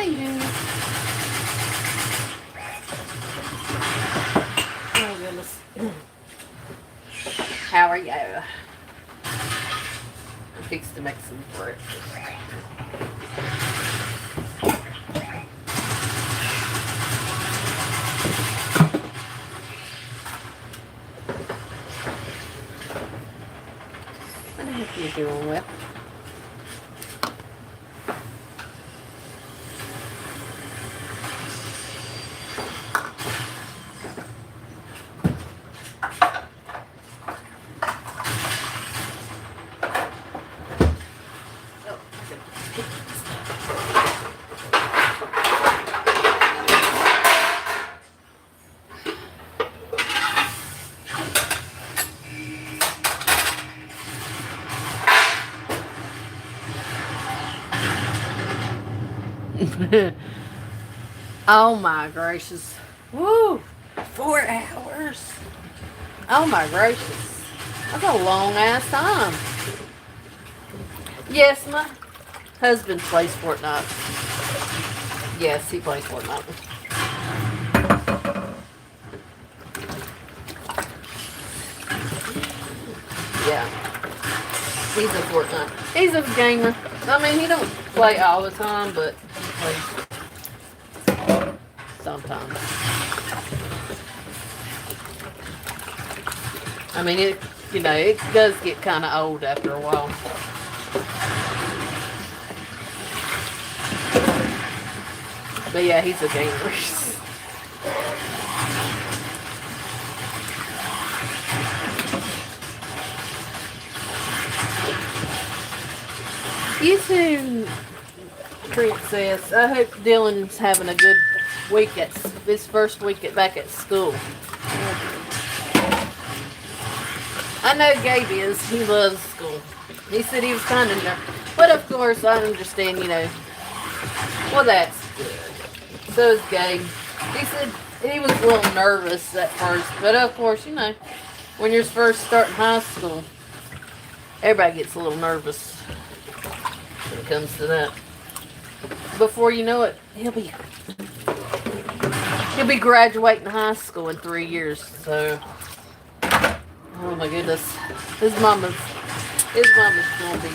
Hey, Junior. Oh, goodness. How are you? I'm fixing to make some breakfast. What the heck are you doing with? Oh my gracious. Woo! 4 hours. Oh my gracious. That's a long ass time. Yes, my husband plays Fortnite. Yes, he plays Fortnite. Yeah. He's a Fortnite. He's a gamer. I mean, he don't play all the time, but he plays sometimes. I mean, it does get kind of old after a while. But yeah, he's a gamer. You too, Princess. I hope Dylan's having a good week at this first week back at school. I know Gabe is. He loves school. He said he was kind of nervous. But of course, I understand, well, that's good. So is Gabe. He said he was a little nervous at first. But of course, when you're first starting high school, everybody gets a little nervous when it comes to that. Before you know it, he'll be graduating high school in 3 years. So, oh my goodness, his mama's gonna be.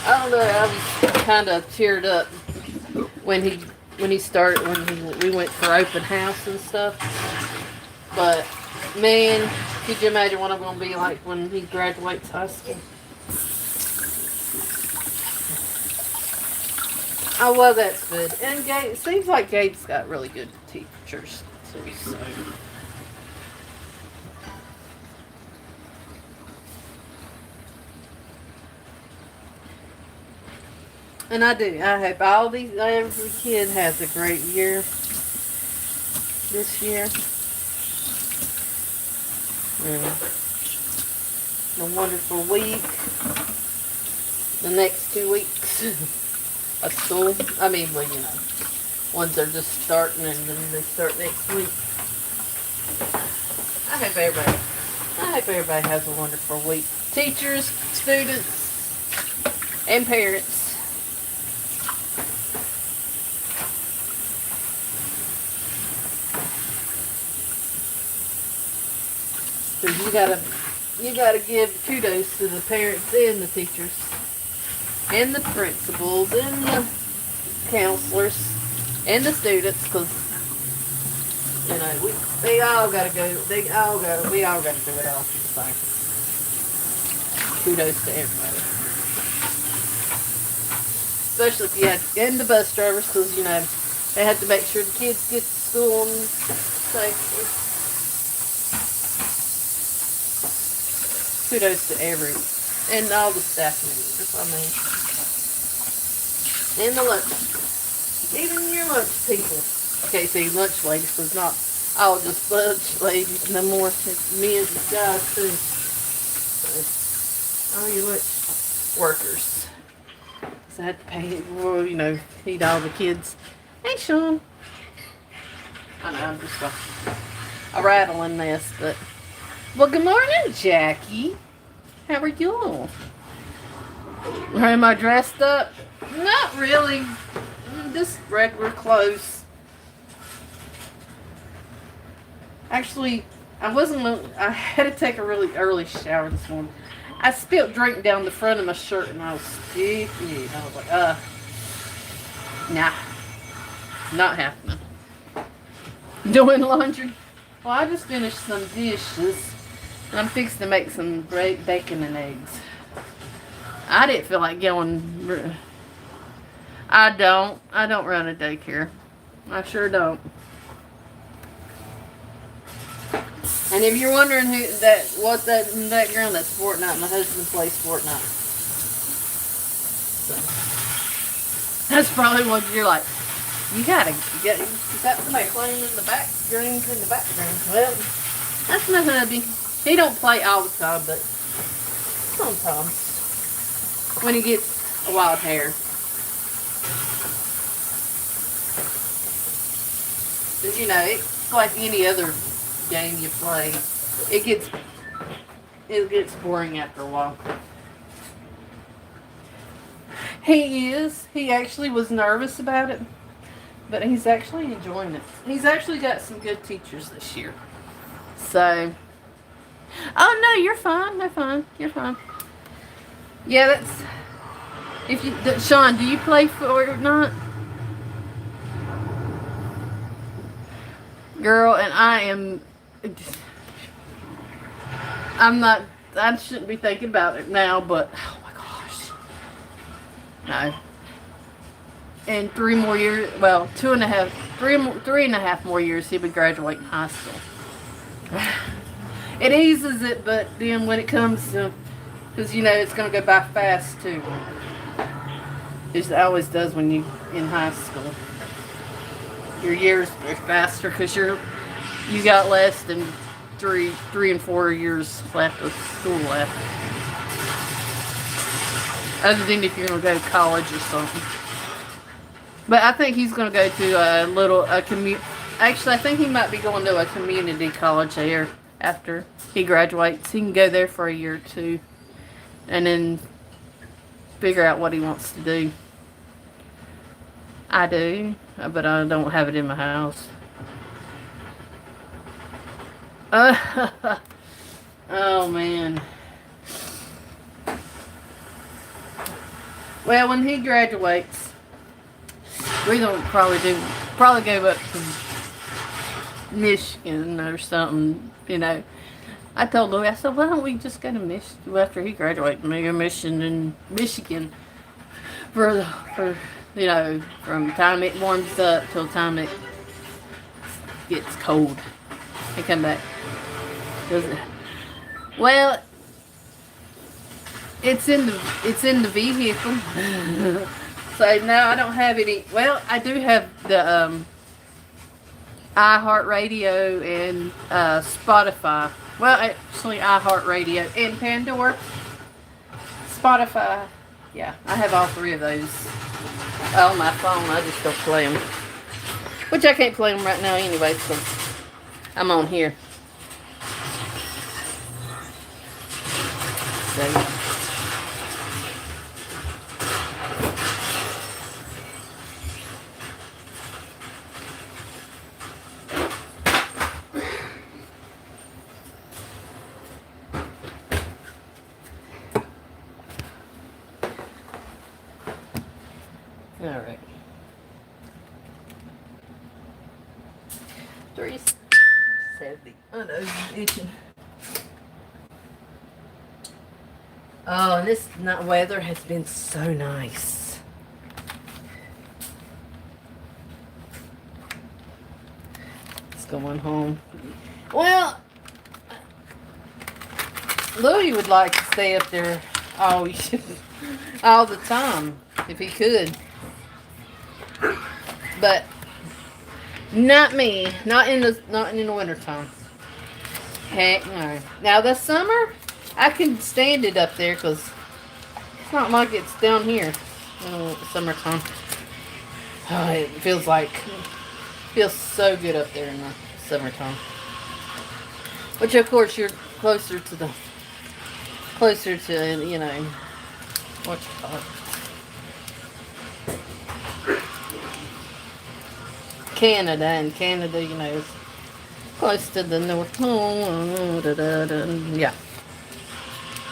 I don't know. I was kind of teared up when we went for open house and stuff. But man, could you imagine what I'm gonna be like when he graduates high school? Oh, well, that's good. And Gabe, it seems like Gabe's got really good teachers, too, so. And I do. I hope every kid has a great year this year. And a wonderful week. The next 2 weeks. Of school. I mean, well, ones are just starting and then they start next week. I hope everybody has a wonderful week. Teachers, students, and parents. So you gotta give kudos to the parents and the teachers. And the principals, and the counselors, and the students, because, we all gotta do it all at the same. Kudos to everybody. Especially if you and the bus drivers, because, they have to make sure the kids get to school safely. Kudos to and all the staff members, and the lunch, even your lunch people. Okay, see, lunch ladies, because not all just lunch ladies, no more. It's men and guys, too. All your lunch workers. So I had to pay, feed all the kids. Hey, Sean. I know, I'm just a rattling mess, but. Well, good morning, Jackie. How are you? Am I dressed up? Not really. Just regular clothes. Actually, I had to take a really early shower this morning. I spilled drink down the front of my shirt and I was sticky. I was like, nah, not happening. Doing laundry. Well, I just finished some dishes. And I'm fixing to make some great bacon and eggs. I didn't feel like going. I don't run a daycare. I sure don't. And if you're wondering that in the background, that's Fortnite. My husband plays Fortnite. So, that's probably what you're like. You got somebody playing in the background. Well, that's my hubby. He don't play all the time, but sometimes when he gets a wild hair. Because it's like any other game you play. It gets boring after a while. He actually was nervous about it, but he's actually enjoying it. He's actually got some good teachers this year. So, oh no, you're fine. No, fine. You're fine. Yeah, Sean, do you play Fortnite? Girl, and I shouldn't be thinking about it now, but oh my gosh. No. In 3 more years, well, 3.5 more years, he'll be graduating high school. It eases it, but then when it comes to, because it's going to go by fast too. It always does when you're in high school. Your years are faster because you got less than 3 and 4 years left of school left. Other than if you're going to go to college or something. But I think he's going to go to actually I think he might be going to a community college there after he graduates. He can go there for a year or 2 and then figure out what he wants to do. I do, but I don't have it in my house. Oh man. Well, when he graduates, we're gonna probably go up to Michigan or something. I told Louie, I said, why don't we just go to Michigan after he graduates? We go to Michigan for from the time it warms up till the time it gets cold and come back. Well, it's in the vehicle. So no, I don't have any. Well, I do have the iHeartRadio and Spotify. Well, actually iHeartRadio and Pandora. Spotify. Yeah, I have all 3 of those on my phone. I just don't play them. Which I can't play them right now anyway, because I'm on here. So. All right. 370. Oh no, it's itching. Oh, and this weather has been so nice. It's going home. Well, Louie would like to stay up there all the time if he could. But not me. Not in the wintertime. Heck no. Now the summer, I can stand it up there because it's not like it's down here in the summertime. Oh, it feels so good up there in the summertime. Which of course you're closer to what you call it, Canada, and Canada, you know, is close to the North Pole. Yeah,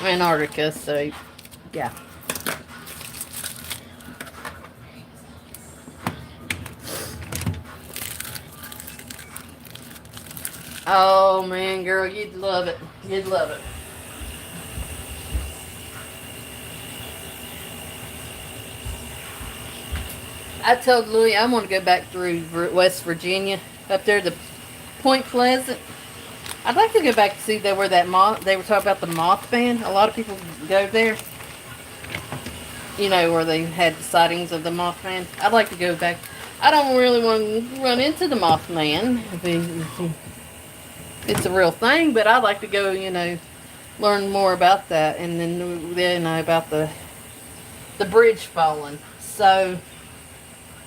Antarctica. So yeah. Oh man, girl, you'd love it. You'd love it. I told Louie I want to go back through West Virginia, up there to Point Pleasant. I'd like to go back to see where that moth. They were talking about the moth band. A lot of people go there. You know, where they had sightings of the Mothman. I'd like to go back. I don't really want to run into the Mothman. It's a real thing, but I'd like to go, you know, learn more about that, and then you know about the bridge falling. So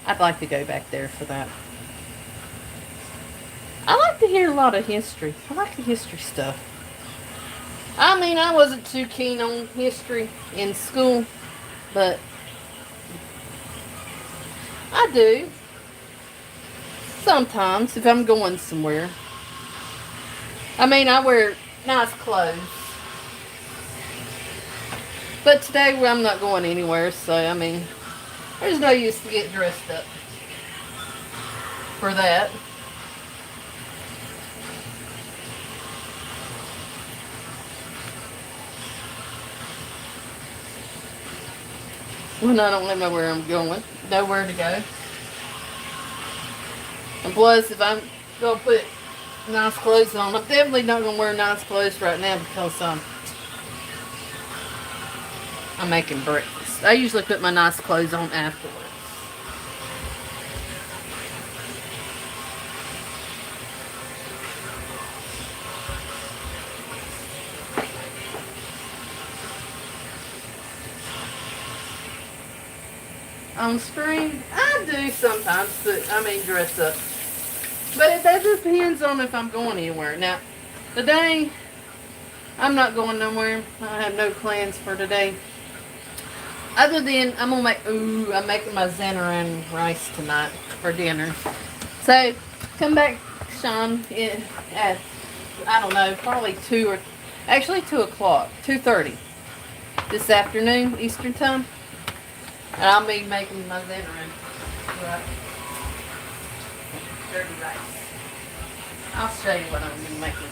I'd like to go back there for that. I like to hear a lot of history. I like the history stuff. I mean, I wasn't too keen on history in school, but I do. Sometimes, if I'm going somewhere. I mean, I wear nice clothes. But today, I'm not going anywhere, so, I mean, there's no use to get dressed up for that. When I don't know where I'm going, nowhere to go. And plus, if I'm going to put nice clothes on, I'm definitely not going to wear nice clothes right now because I'm making breakfast. I usually put my nice clothes on afterwards. On screen, I do sometimes dress up. But that depends on if I'm going anywhere. Now, today, I'm not going nowhere. I have no plans for today. Other than, I'm making my Xanaran rice tonight for dinner. So, come back, Sean, at, I don't know, probably 2 o'clock, 2:30 this afternoon, Eastern time. And I'll be making my Xanaran rice. Dirty rice. I'll show you what I'm going to be making.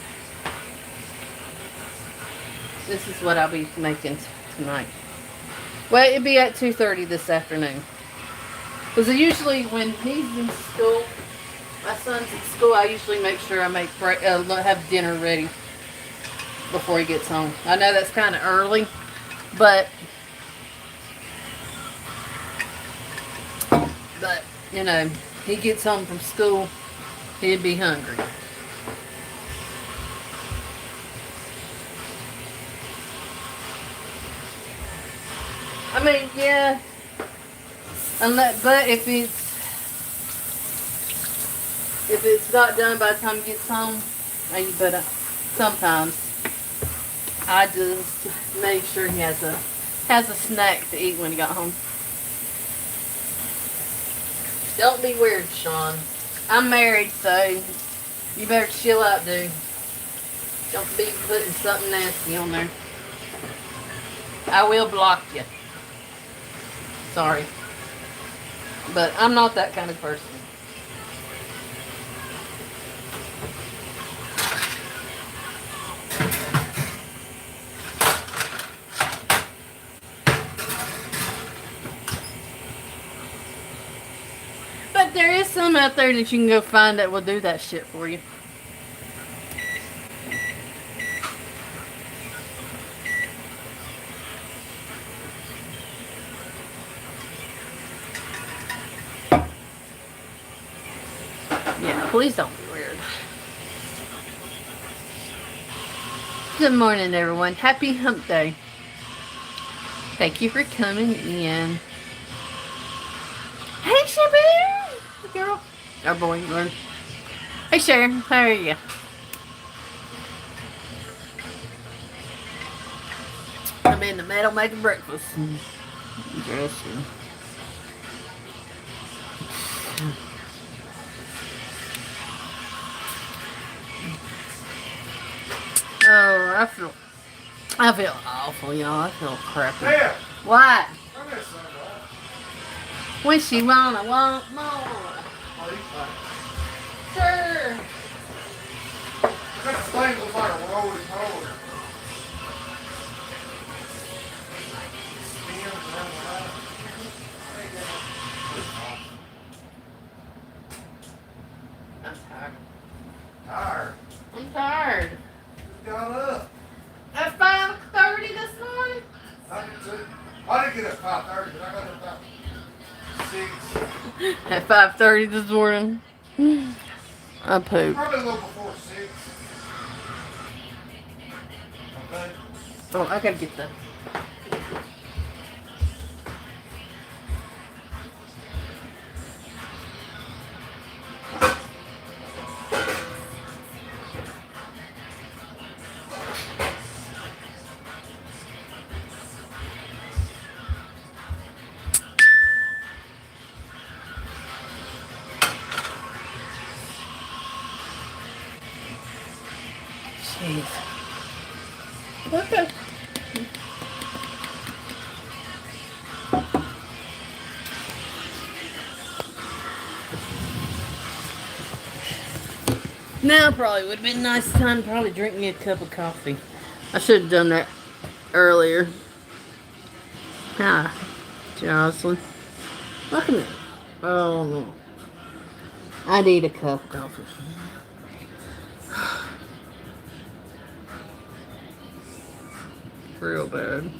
This is what I'll be making tonight. Well, it'll be at 2:30 this afternoon. Because usually when he's in school, my son's in school, I usually make sure I have dinner ready before he gets home. I know that's kind of early, but you know, he gets home from school, he'd be hungry. I mean, yeah. But if it's not done by the time he gets home, sometimes I just make sure he has a snack to eat when he got home. Don't be weird, Sean. I'm married, so you better chill out, dude. Don't be putting something nasty on there. I will block you. Sorry. But I'm not that kind of person. But there is some out there that you can go find that will do that shit for you. Yeah, please don't be weird. Good morning, everyone. Happy Hump Day. Thank you for coming in. Hey, Shabir! Girl. Our boy, Lauren. Hey, Sharon. How are you? I'm in the middle making breakfast. Jesse. Oh, I feel awful, y'all. I feel crappy. Yeah. What? Turn that sun off. When she want more. Oh, he's fine. Sure. That thing looks like a rolling roller. Spins around the house. I'm tired. Tired. I'm tired. Just got up. At 5:30 this morning? I did too. I didn't get up 5:30, but I got up about 6. At 5:30 this morning. I pooped. Probably a little before 6. Okay. Oh, I gotta get the. Jeez. Okay. Now probably would have been a nice time to probably drink me a cup of coffee. I should have done that earlier. Hi, Jocelyn. Welcome in. Oh no. I need a cup of coffee. Real bad.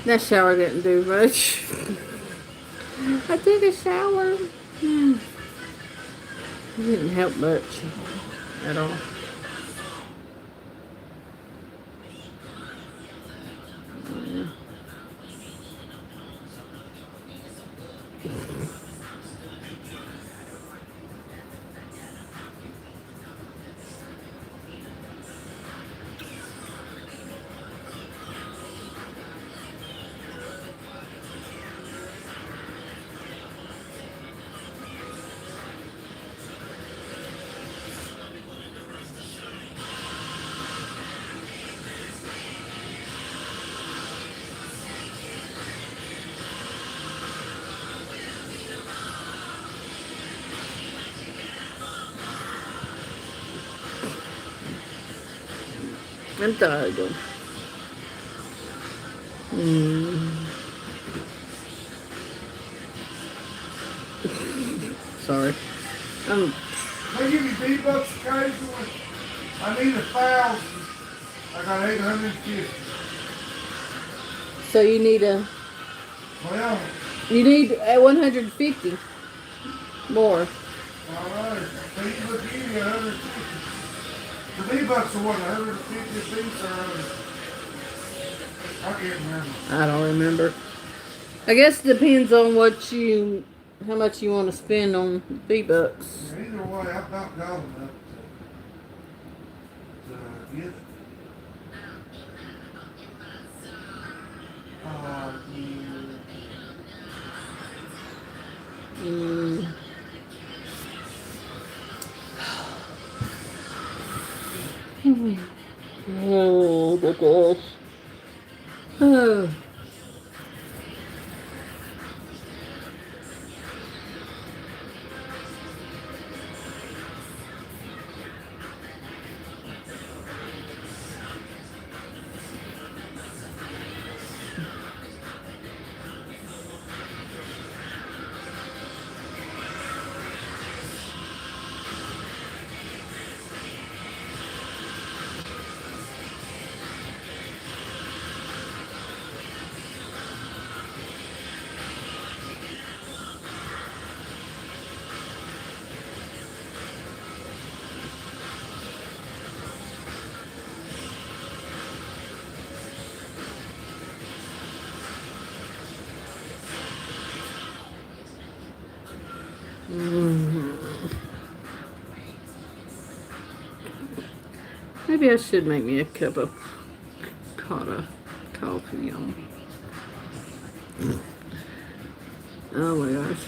That shower didn't do much. I took a shower. It didn't help much at all. I'm tired though. Sorry. They give me V-Bucks occasionally. I need 1,000. I got 850. So you need a. Well, You need a 150 more. alright. People give you 150. The V-Bucks are what, 150 apiece or 100? I can't remember. I don't remember. I guess it depends on how much you want to spend on V-Bucks. Either way, I've not got enough to get it. Mm. Oh my gosh. Oh. Maybe I should make me a cup of coffee on. Oh my gosh.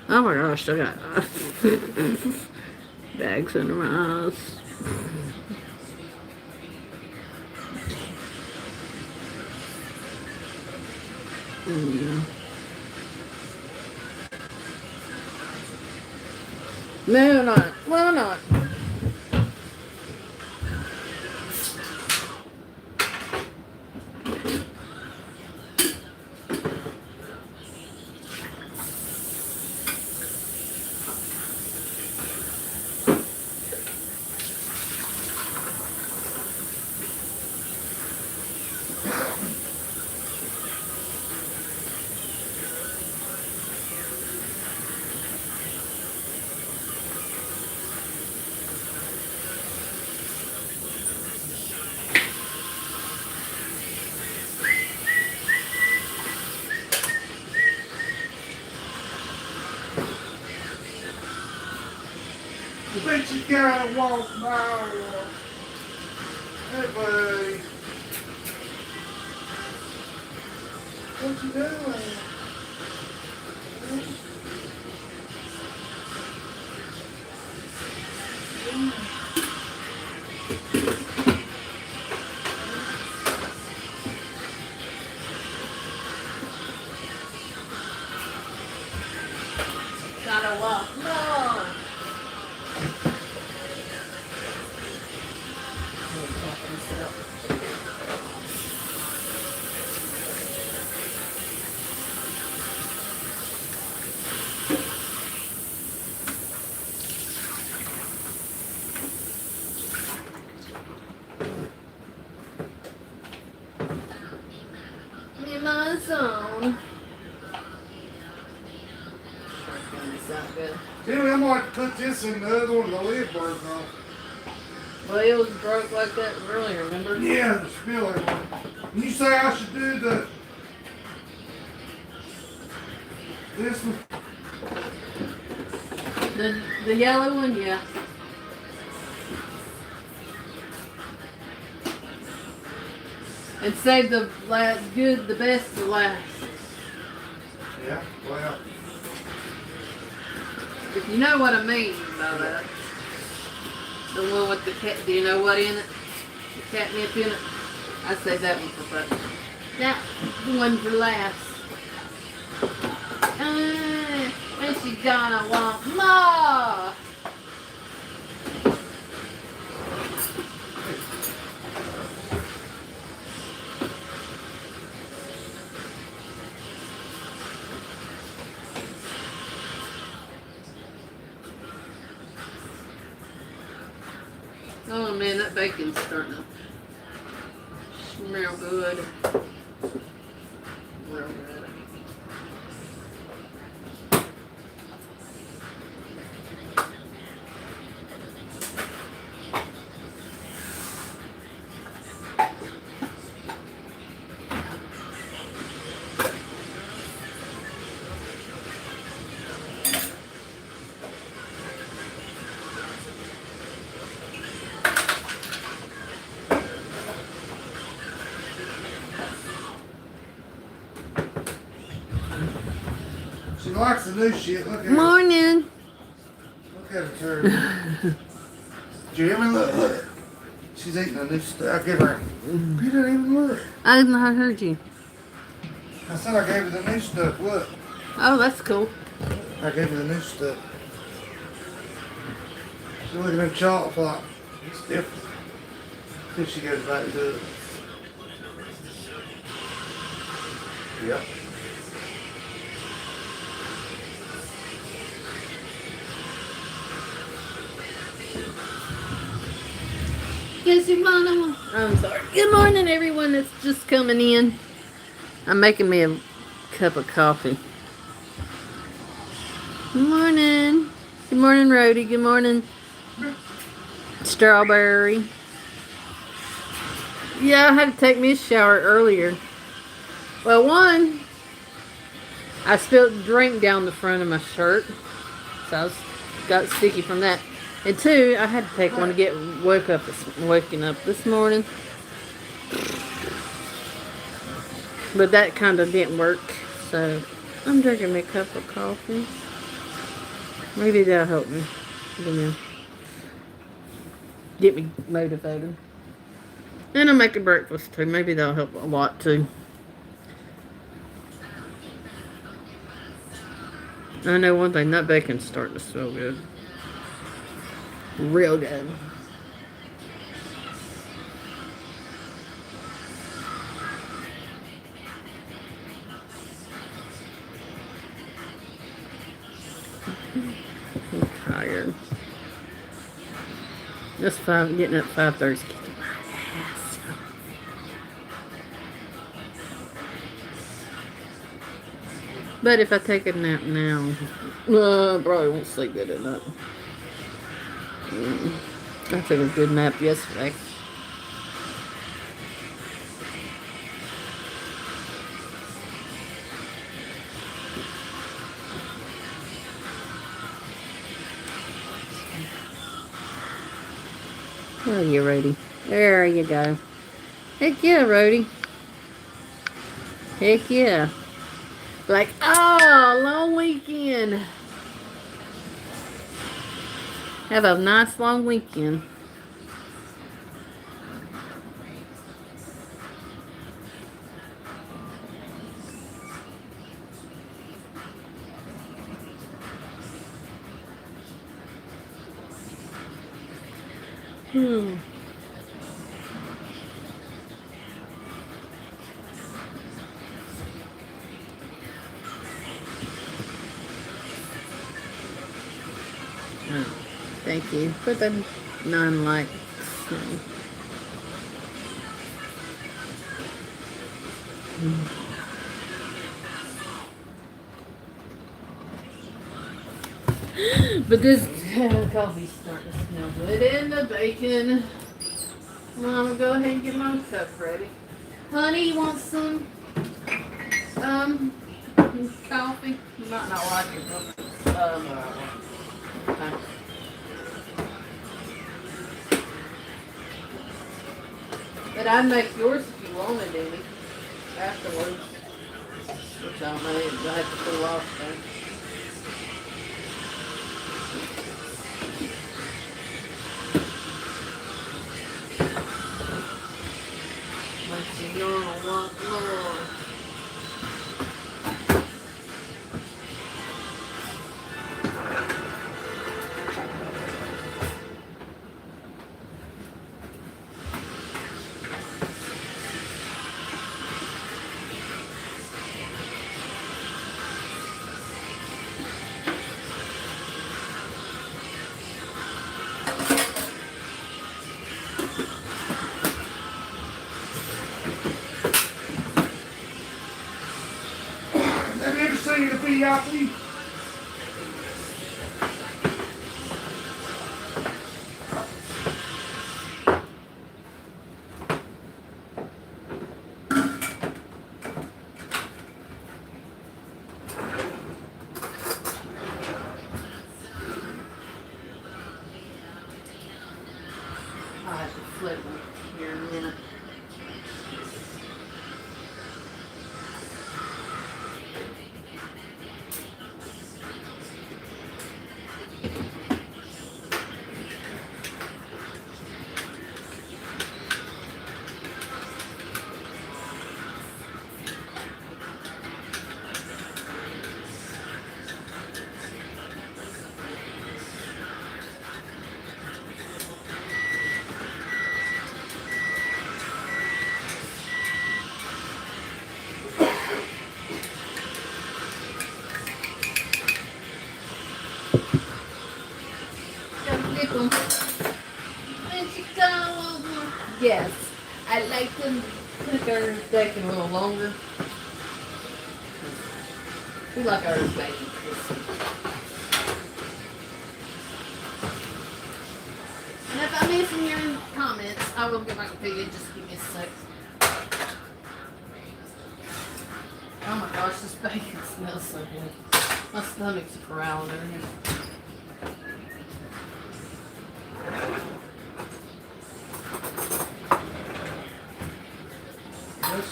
Oh my gosh, I got bags under my eyes. Yeah. No, not. Why not? I think she gotta walk by. Hey, buddy. What you doing? Gotta walk more. In my zone. Sound good. Jimmy, I'm going to put this in the other one, the lid broke off. Well, it was broke like that earlier, remember? Yeah, the spiller one. You say I should do this one? The yellow one, yeah. And save the the best for last. Yeah, well. If you know what I mean by that. The one with the cat, do you know what in it? The catnip in it? I say that one for fun. That one for last. And she gonna want more. Oh man, that bacon's starting to smell good. Real good. She likes the new shit. Look at her. Morning. Look at her turn. Jimmy, look. She's eating the new stuff. I give her. You didn't even look. I did not heard you. I said I gave her the new stuff. Look. Oh, that's cool. I gave her the new stuff. She's looking at chocolate flop. It's different. Then she goes back to it. Yep. Yes, you want. I'm sorry. Good morning, everyone that's just coming in. I'm making me a cup of coffee. Good morning. Good morning, Rhodey. Good morning, Strawberry. Yeah, I had to take me a shower earlier. Well, one, I spilled drink down the front of my shirt, so got sticky from that. And two, I had to take one to get waking up this morning. But that kind of didn't work. So I'm drinking me a cup of coffee. Maybe that'll help me. You know, get me motivated. And I'm making breakfast too. Maybe that'll help a lot too. I know one thing, that bacon's starting to smell good. Real good. I'm tired. Just getting up 5:30. Kicking my ass. But if I take a nap now, I probably won't sleep good at night. I took a good nap yesterday. Where are you, Rhodey? There you go. Heck yeah, Rhodey. Heck yeah. Like, oh, long weekend. Have a nice long weekend. Hmm. Oh, thank you for the 9 likes. But this coffee's starting to smell good. And the bacon. Mama, go ahead and get my cup ready. Honey, you want some coffee? You might not like it, but okay. But I'd make yours if you wanted any afterwards. Which I may have to pull off though. But you're gonna want more. Have you ever seen the VIP? I'll have to flip them here in a minute. Yes, I like them cook ours bacon a little longer. We like ours bacon crispy. And if I'm missing your comments, I will get back to you. Just give me a sec. Oh my gosh, this bacon smells so good. My stomach's growling over here.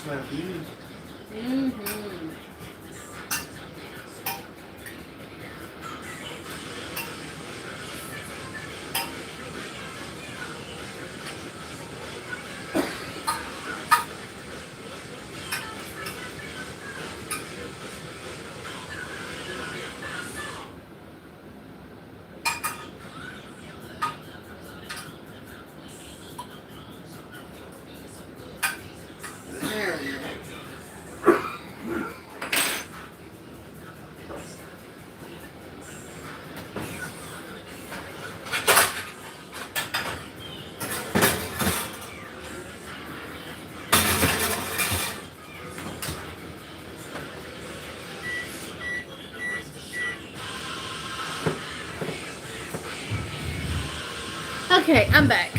stuff is. Mm-hmm. There we go. Okay, I'm back.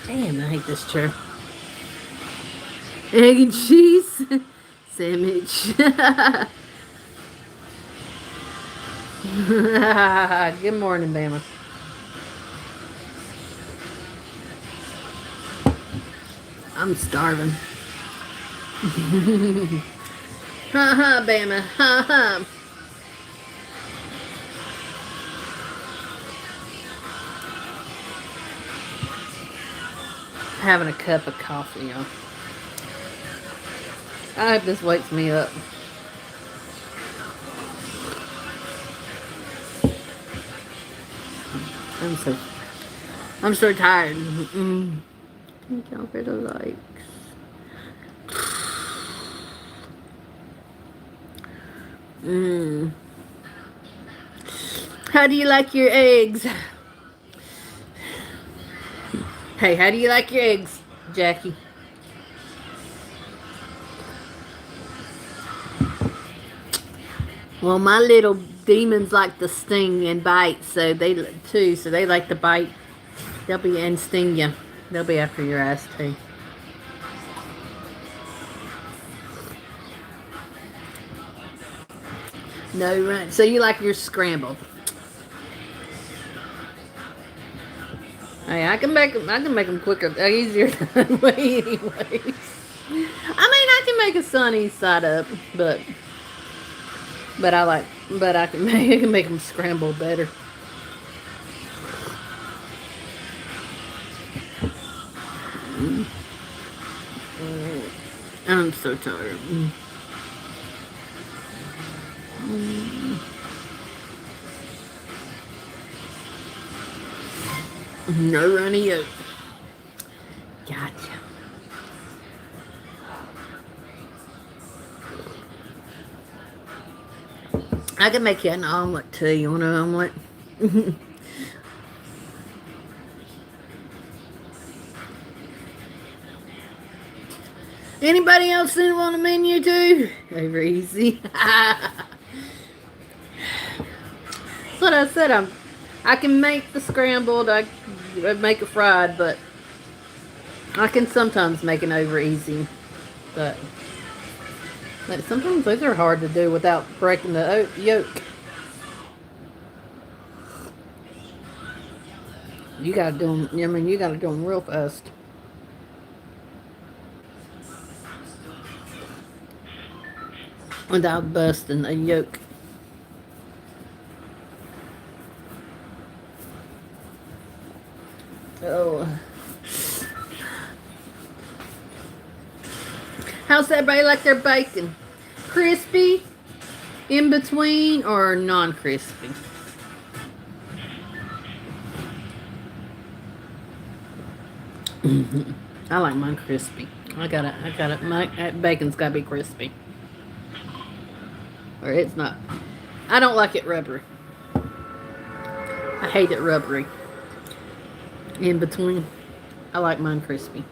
Damn, I hate this chair. Egg and cheese sandwich. Good morning, Bama. I'm starving. Ha ha, Bama. Ha ha. Having a cup of coffee, y'all. I hope this wakes me up. I'm so tired. Thank y'all for the likes. How do you like your eggs? Hey, how do you like your eggs, Jackie? Well, my little demons like to sting and bite, so they too. So they like to bite. They'll be and sting you. They'll be after your ass too. No, right. So you like your scrambled? Hey, I can make them. I can make them quicker, easier than way, anyways. I can make a sunny side up, but I can make them scramble better. I'm so tired. No runny yolk. Gotcha. I can make you an omelet too. You want an omelet? Anybody else on the menu too? Over easy. That's what I said. I can make the scrambled. I make it fried, but I can sometimes make an over easy. But sometimes those are hard to do without breaking the yolk. You gotta do them. I mean, you gotta do them real fast. Without busting the yolk. Oh. How's everybody like their bacon? Crispy? In between? Or non-crispy? I like mine crispy. I got it. My bacon's gotta be crispy. Or it's not. I don't like it rubbery. I hate it rubbery. In between. I like mine crispy.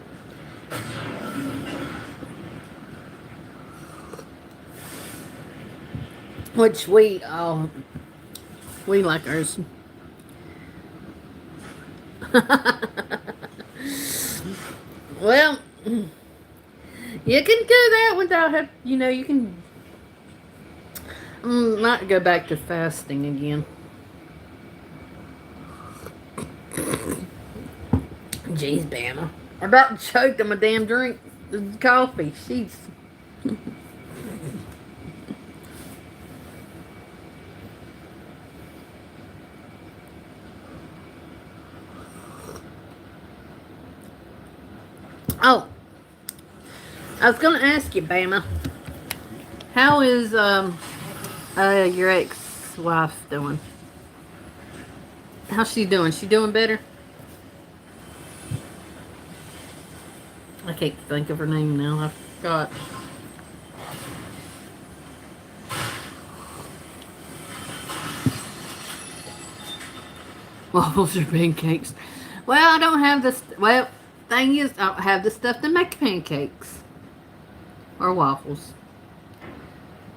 Which we like ours. Well, you can do that without you can not go back to fasting again. Jeez, Bama. I about choked on my damn drink, coffee. She's. Oh, I was gonna ask you, Bama. How is your ex-wife doing? How's she doing? She doing better? I can't think of her name now. I forgot. Waffles or pancakes? Well, I don't have this. Well, thing is, I don't have the stuff to make pancakes or waffles.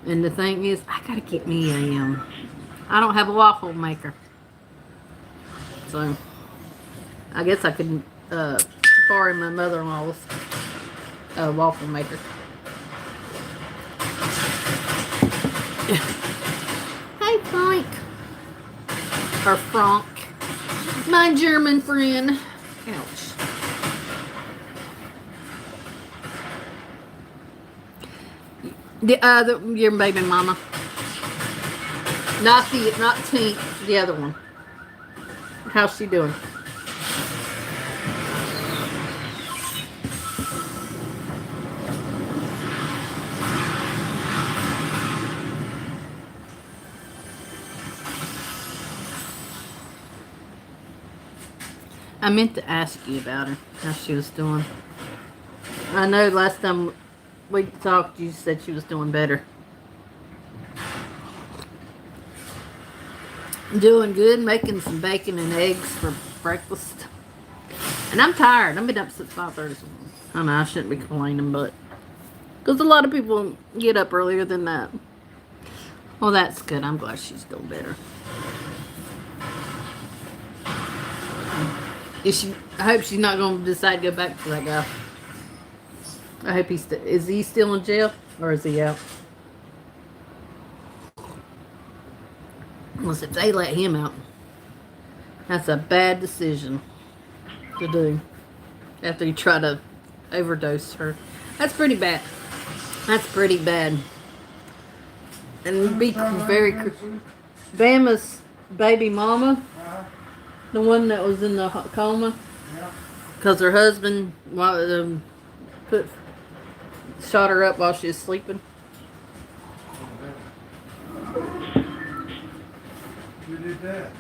And the thing is, I gotta get me a I don't have a waffle maker, so I guess I could borrow my mother-in-law's waffle maker. Hey, Frank. Or Frank. My German friend. Ouch. Your baby mama. Not Tink, the other one. How's she doing? I meant to ask you about her, how she was doing. I know last time we talked, you said she was doing better. Doing good, making some bacon and eggs for breakfast. And I'm tired. I've been up since 5:30. I know I shouldn't be complaining, but because a lot of people get up earlier than that. Well, that's good. I'm glad she's doing better. I hope she's not going to decide to go back to that guy. I hope is he still in jail or is he out? Unless if they let him out, that's a bad decision to do after you try to overdose her. That's pretty bad. That's pretty bad. And be very Bama's baby mama. The one that was in the coma, because her husband shot her up while she was sleeping. Who did that?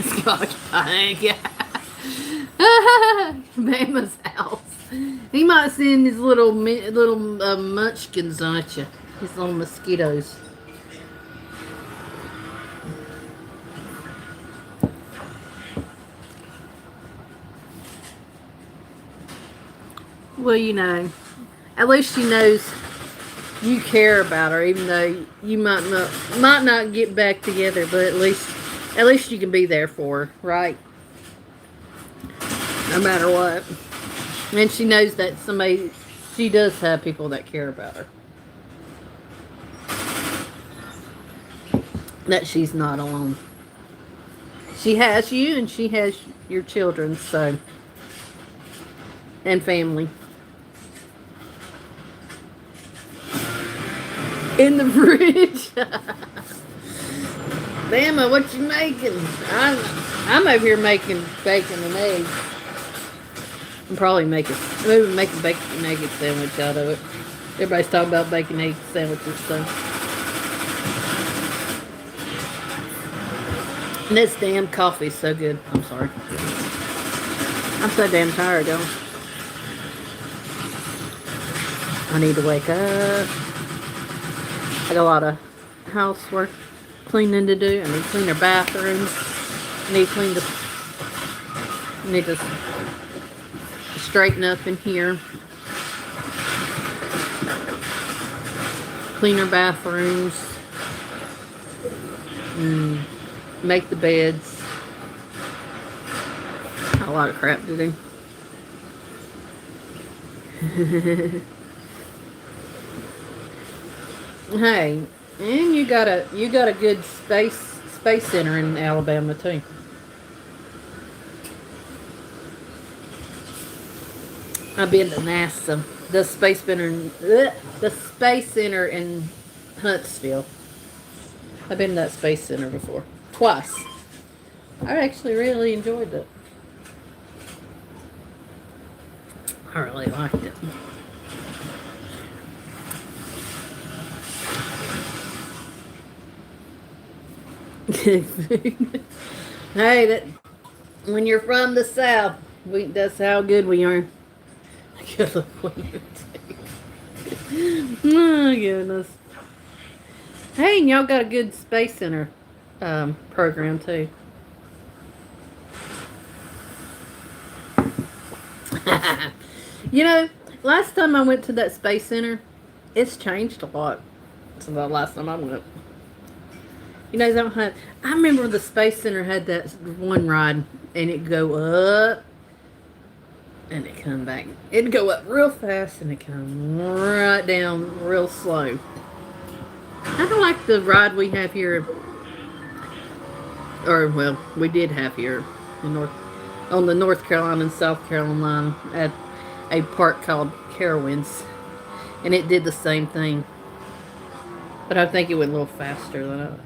Scotch pie, yeah. Bama's house. He might send his little munchkins on you. His little mosquitoes. Well, you know, at least she knows you care about her, even though you might not get back together, but at least you can be there for her, right? No matter what. And she knows that she does have people that care about her. That she's not alone. She has you and she has your children, so, and family. In the fridge. Bama, what you making? I'm over here making bacon and eggs. I'm probably making bacon and egg sandwich out of it. Everybody's talking about bacon and egg sandwiches, so. And this damn coffee is so good. I'm sorry. I'm so damn tired, y'all. I need to wake up. I got a lot of housework cleaning to do. I need to clean their bathrooms. I need to straighten up in here. Clean their bathrooms. Make the beds. A lot of crap to do. Hey, and you got a good space center in Alabama too. I've been to NASA, the Space Center in Huntsville. I've been to that Space Center before, twice. I actually really enjoyed it. I really liked it. Hey, that when you're from the South, that's how good we are. Good look when you take. Oh goodness. Hey, and y'all got a good Space Center program too. You know, last time I went to that Space Center, it's changed a lot since the last time I went. You know, they don't have. I remember the Space Center had that one ride, and it'd go up, and it come back. It'd go up real fast, and it come right down real slow. I don't like the ride we have here, or well, we did have here in on the North Carolina and South Carolina line at a park called Carowinds, and it did the same thing. But I think it went a little faster than it.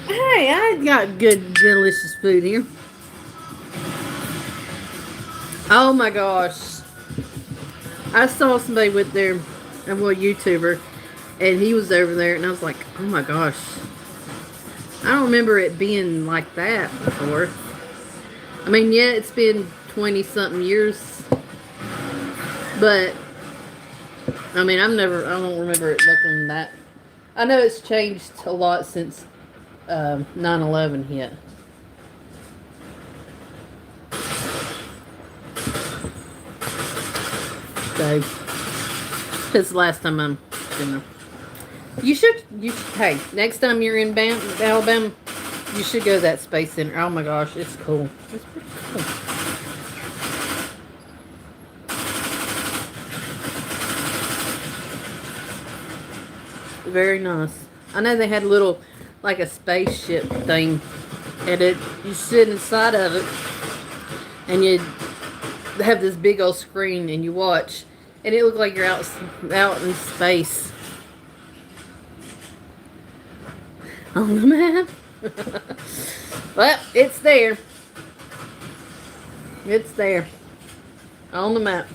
Hey, I got good, delicious food here. Oh my gosh. I saw somebody with their, well, YouTuber, and he was over there, and I was like, oh my gosh. I don't remember it being like that before. I mean, yeah, it's been 20-something years, but, I mean, I don't remember it looking that. I know it's changed a lot since 9/11 hit. So, this is the last time I'm gonna. You should, hey, next time you're in Alabama, you should go to that Space Center. Oh my gosh, it's cool. It's pretty cool. Very nice. I know they had a little, like a spaceship thing, and you sit inside of it, and you have this big old screen, and you watch, and it looked like you're out in space. On the map. Well, it's there. It's there. On the map.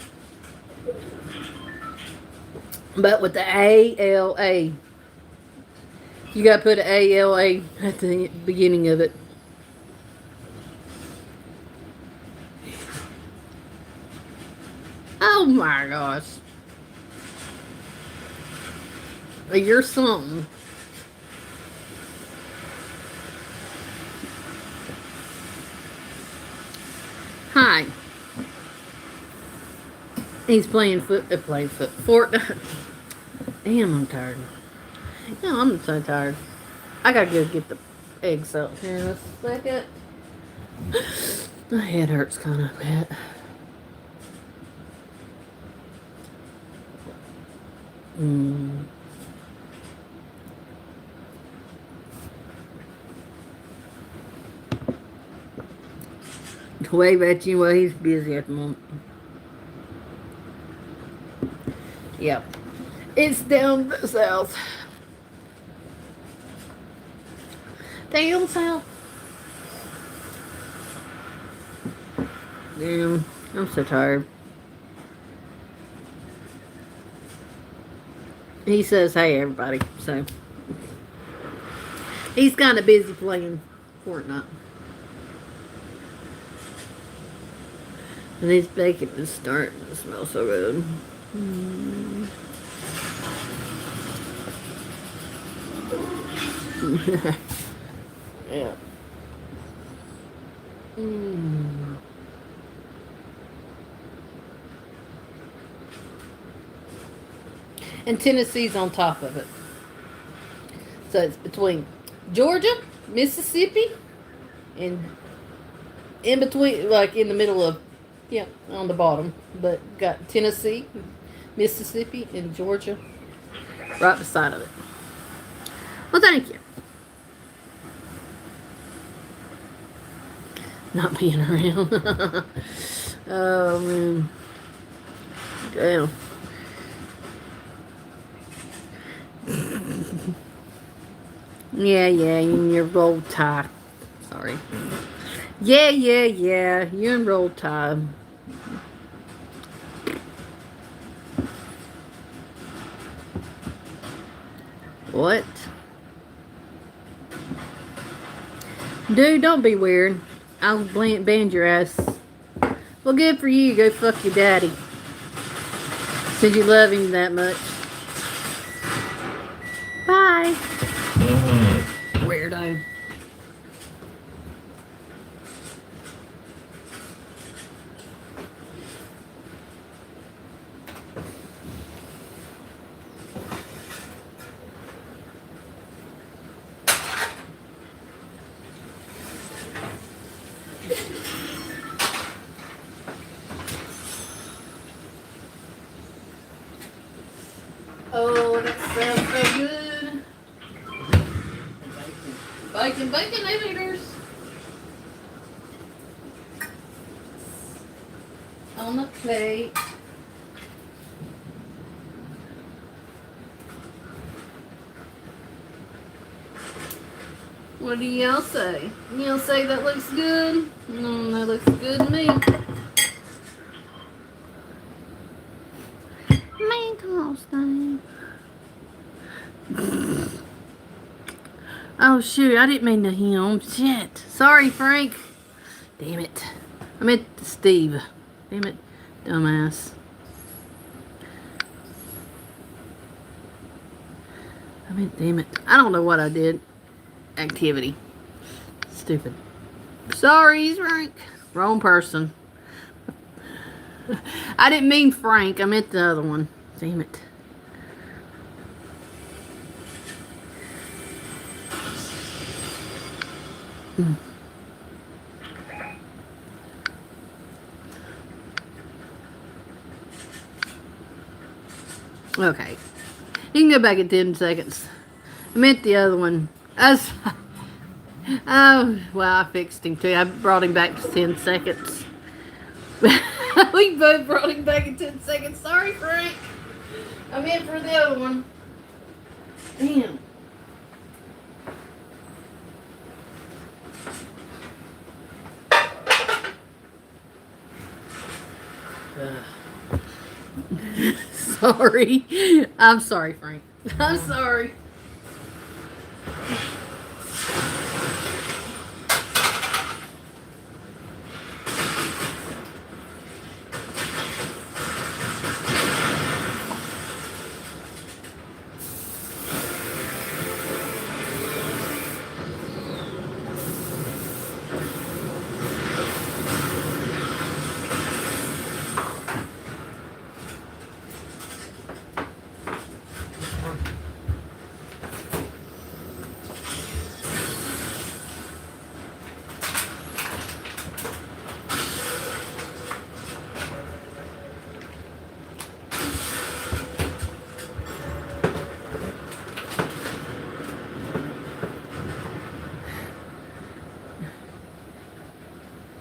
But with the ALA, you gotta put an ALA at the beginning of it. Oh my gosh. You're something. Hi. He's playing Fortnite. Damn, I'm tired. No, I'm so tired. I gotta go get the eggs out here in a second. My head hurts kind of bad. Wave at you while he's busy at the moment. Yep. It's down south. Down south. Damn, I'm so tired. He says, hey, everybody. So, he's kind of busy playing Fortnite. And these bacon is starting to smell so good. Yeah. And Tennessee's on top of it. So it's between Georgia, Mississippi, and in between, like in the middle of, yeah, on the bottom. But got Tennessee, Mississippi, and Georgia. right beside of it. Well, thank you. Not being around. Oh, man. Damn. Yeah, in your roll tie. Sorry. Yeah, you're in roll tie. What? Dude, don't be weird. I'll band your ass. Well, good for you. Go fuck your daddy. Since you love him that much. Bye. Weirdo. Oh, that sounds so good. Bacon, aviators. On the plate. What do y'all say? Y'all say that looks good? No, that looks good to me. Man, come on, Stain. Oh, shoot. I didn't mean to him. Shit. Sorry, Frank. Damn it. I meant Steve. Damn it. Dumbass. Damn it. I don't know what I did. Activity. Stupid. Sorry, Frank. Wrong person. I didn't mean Frank. I meant the other one. Damn it. Okay. You can go back in 10 seconds. I meant the other one. Oh, well, I fixed him too. I brought him back to 10 seconds. We both brought him back in 10 seconds. Sorry, Frank. I meant for the other one. Damn. Sorry. I'm sorry, Frank. I'm sorry.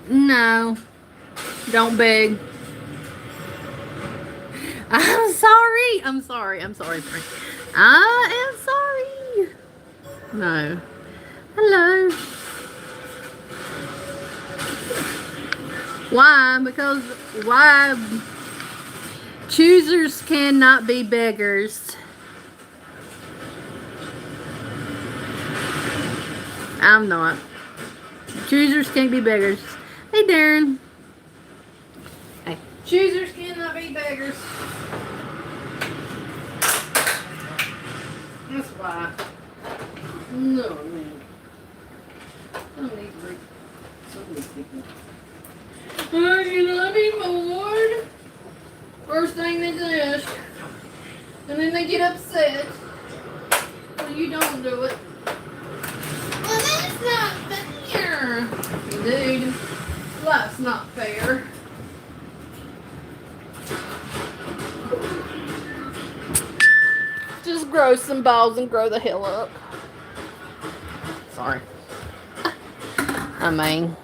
No. Don't beg. I'm sorry. I'm sorry, Frank. I am sorry. No. Hello. Why? Because why? Choosers cannot be beggars. I'm not. Choosers can't be beggars. Hey, Darren. Hey. Choosers cannot be beggars. That's why. No, man. I don't need to read some of these people. You love me, Lord. First thing they do. And then they get upset. Well, you don't do it. Well, that's not fair. Dude, life's not fair. Just grow throw some balls and grow the hell up. Sorry. I mean,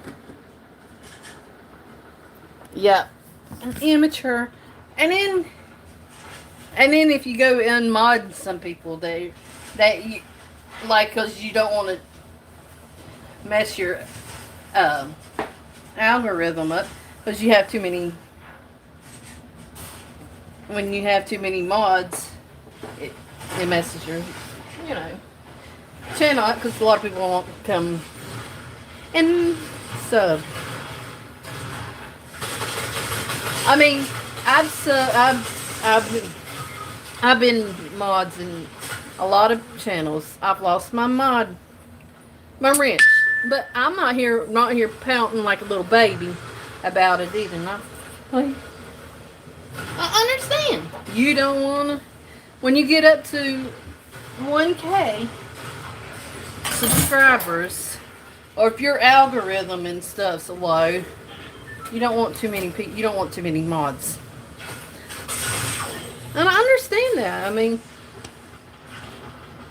yeah, immature. And then if you go unmod some people, that you like, because you don't want to mess your algorithm up, because you have too many. When you have too many mods, it messes your, channel up, because a lot of people won't come and sub. I mean, I've been mods in a lot of channels. I've lost my wrench, but I'm not here pouting like a little baby about it either. I understand. You don't wanna, when you get up to 1K subscribers, or if your algorithm and stuff's low, you don't want too many people. You don't want too many mods. And I understand that. I mean,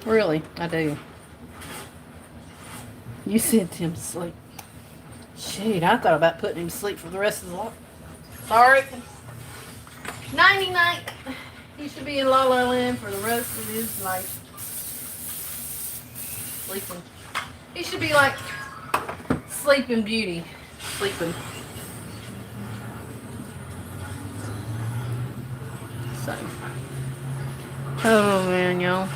really, I do. You sent him to sleep. Shoot, I thought about putting him to sleep for the rest of his life. Sorry. Nighty night. He should be in La La Land for the rest of his life. Sleeping. He should be like Sleeping Beauty. Sleeping. So. Oh man, y'all.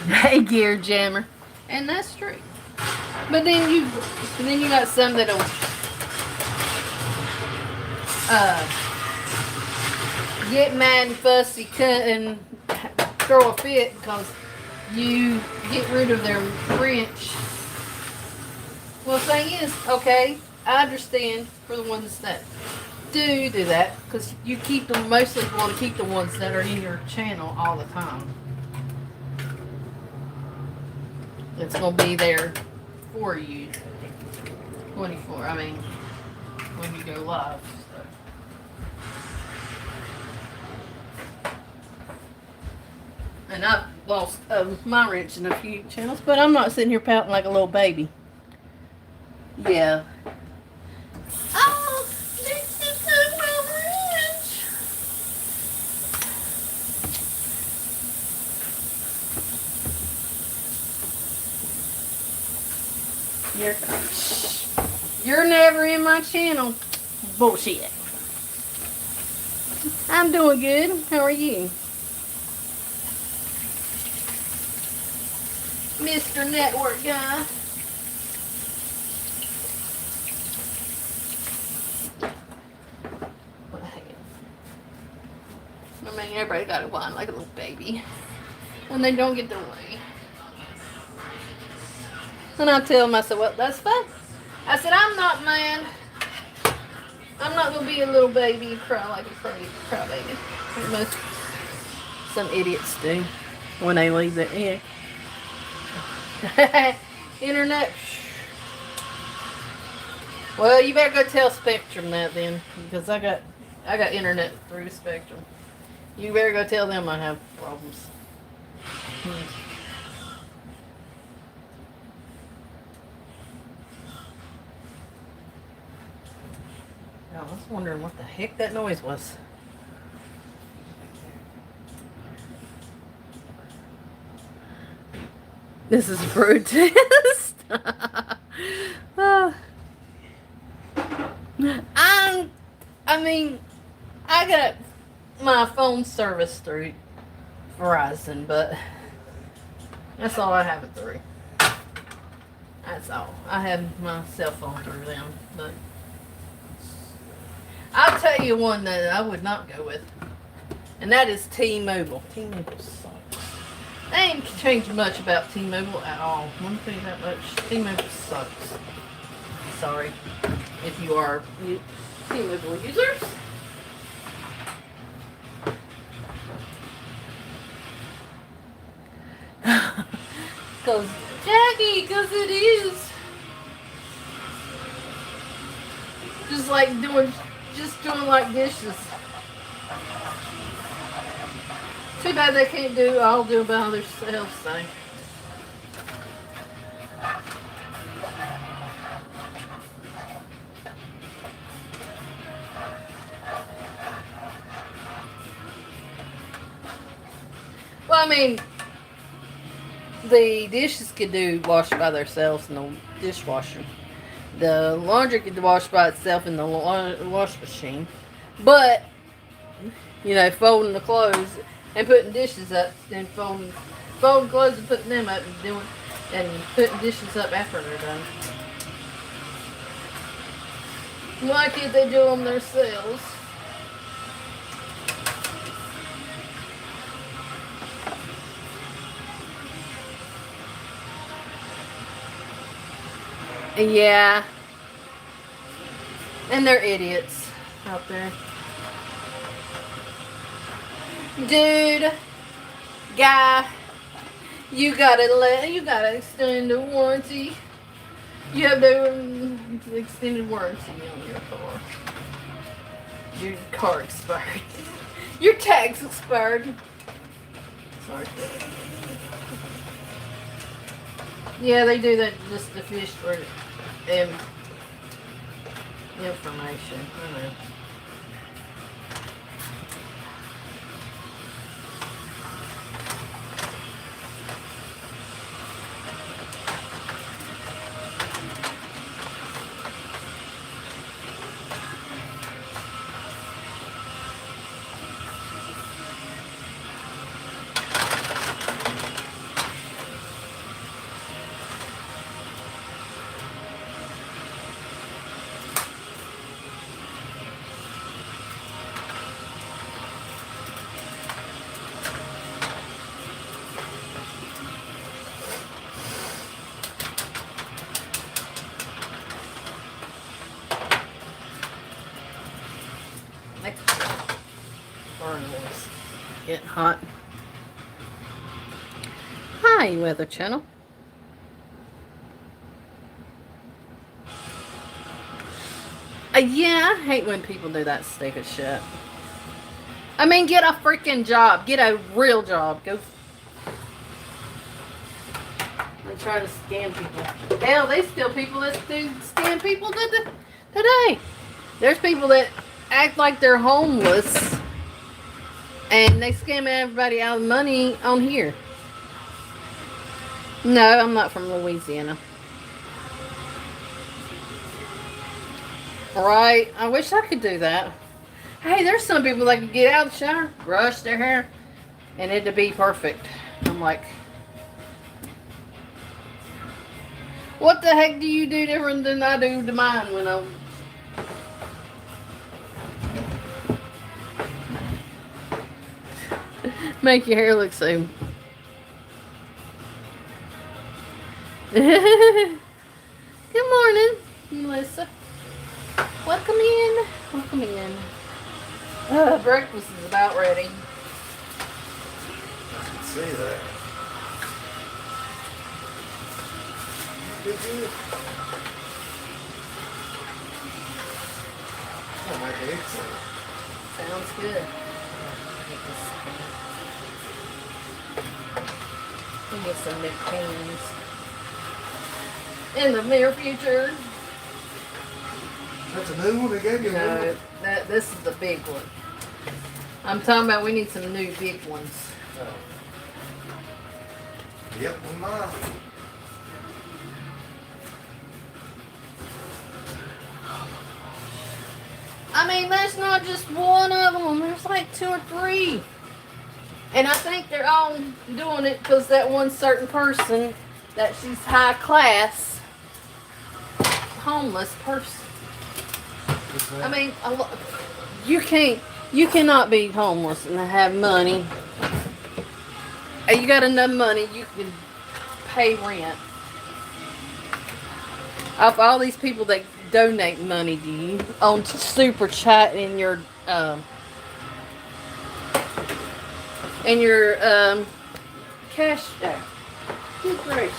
Hey, gear jammer. And that's true. But then you got some that'll get mad and fussy, cut and throw a fit because you get rid of their wrench. Well, the thing is, okay, I understand for the ones that do that, because you keep them, mostly you want to keep the ones that are in your channel all the time. It's going to be there for you 24, I mean, when you go live. So. And I've lost my wrench in a few channels, but I'm not sitting here pouting like a little baby. Yeah. Oh, this is my wrench. You're never in my channel. Bullshit. I'm doing good. How are you? Mr. Network Guy. I mean, everybody got to whine like a little baby when they don't get their way. And I tell them, I said, well, that's fine. I said, I'm not mad. I'm not going to be a little baby and cry like a crybaby. Like most some idiots do when they leave their internet. Well, you better go tell Spectrum that then, because I got internet through Spectrum. You better go tell them I have problems. I was wondering what the heck that noise was. This is protest. I mean, I got my phone service through Verizon, but that's all I have it through. That's all. I have my cell phone through them, but I'll tell you one that I would not go with, and that is T-Mobile. T-Mobile sucks. They ain't changed much about T-Mobile at all. Let me tell you that much. T-Mobile sucks. Sorry if you are T-Mobile users. Cause Jackie, cause it is. Just just like doing like dishes. Too bad they can't do it by themselves, though. Well, I mean, the dishes could do wash by themselves in the dishwasher. The laundry could wash by itself in the wash machine. But, folding the clothes and putting dishes up and folding clothes and putting them up and putting dishes up after they're done. Why can't they do them themselves? Yeah. And they're idiots out there. Dude, guy, you gotta extend the warranty. You have the extended warranty on your car. Your car expired. Your tag's expired. Sorry. Yeah, they do that just to fish for information. I know. Getting hot. Hi, Weather Channel. Yeah, I hate when people do that stupid shit. I mean, get a freaking job. Get a real job. Go. They try to scam people. Hell, they still people that do scam people today. There's people that act like they're homeless. And they scam everybody out of money on here. No, I'm not from Louisiana. Right? I wish I could do that. Hey, there's some people that can get out of the shower, brush their hair, and it'd be perfect. I'm like, what the heck do you do different than I do to mine when I'm... Make your hair look so... Good morning, Melissa. Welcome in. Welcome in. Breakfast is about ready. I can see that. Did you? Oh, my eggs. Sounds good. We'll get some new pans in the near future. That's a new one they gave you? No, this is the big one. I'm talking about we need some new big ones. Oh. Yep, mine. I mean, there's not just one of them. There's like 2 or 3. And I think they're all doing it because that one certain person, that she's high class, homeless person. I mean, you cannot be homeless and have money. You got enough money, you can pay rent. Of all these people that donate money to you on Super Chat in your cash app. Good gracious.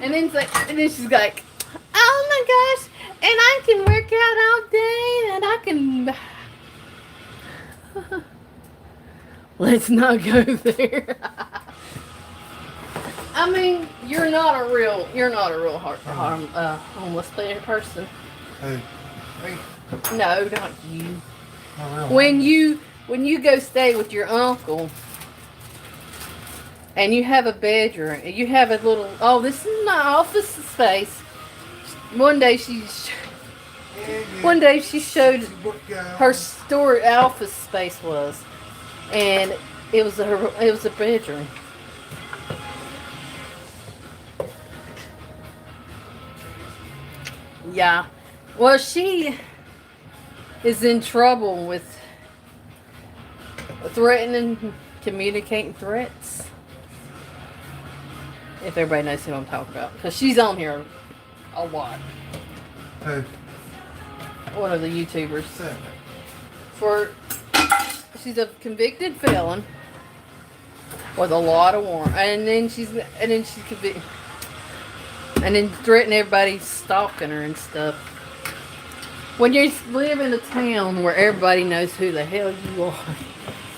And then, and then she's like, oh my gosh, and I can work out all day, and I can. Let's not go there. I mean, you're not a real homeless person. Hey. No, not you. Not When you go stay with your uncle, and you have a bedroom, and you have a little. Oh, this is my office space. One day she showed her store office space was, and it was a bedroom. Yeah. Well, she is in trouble with threatening, communicating threats. If everybody knows who I'm talking about. Because she's on here a lot. Hey. One of the YouTubers. She's a convicted felon with a lot of warrants. And then she's convicted. And then threatening everybody stalking her and stuff. When you live in a town where everybody knows who the hell you are,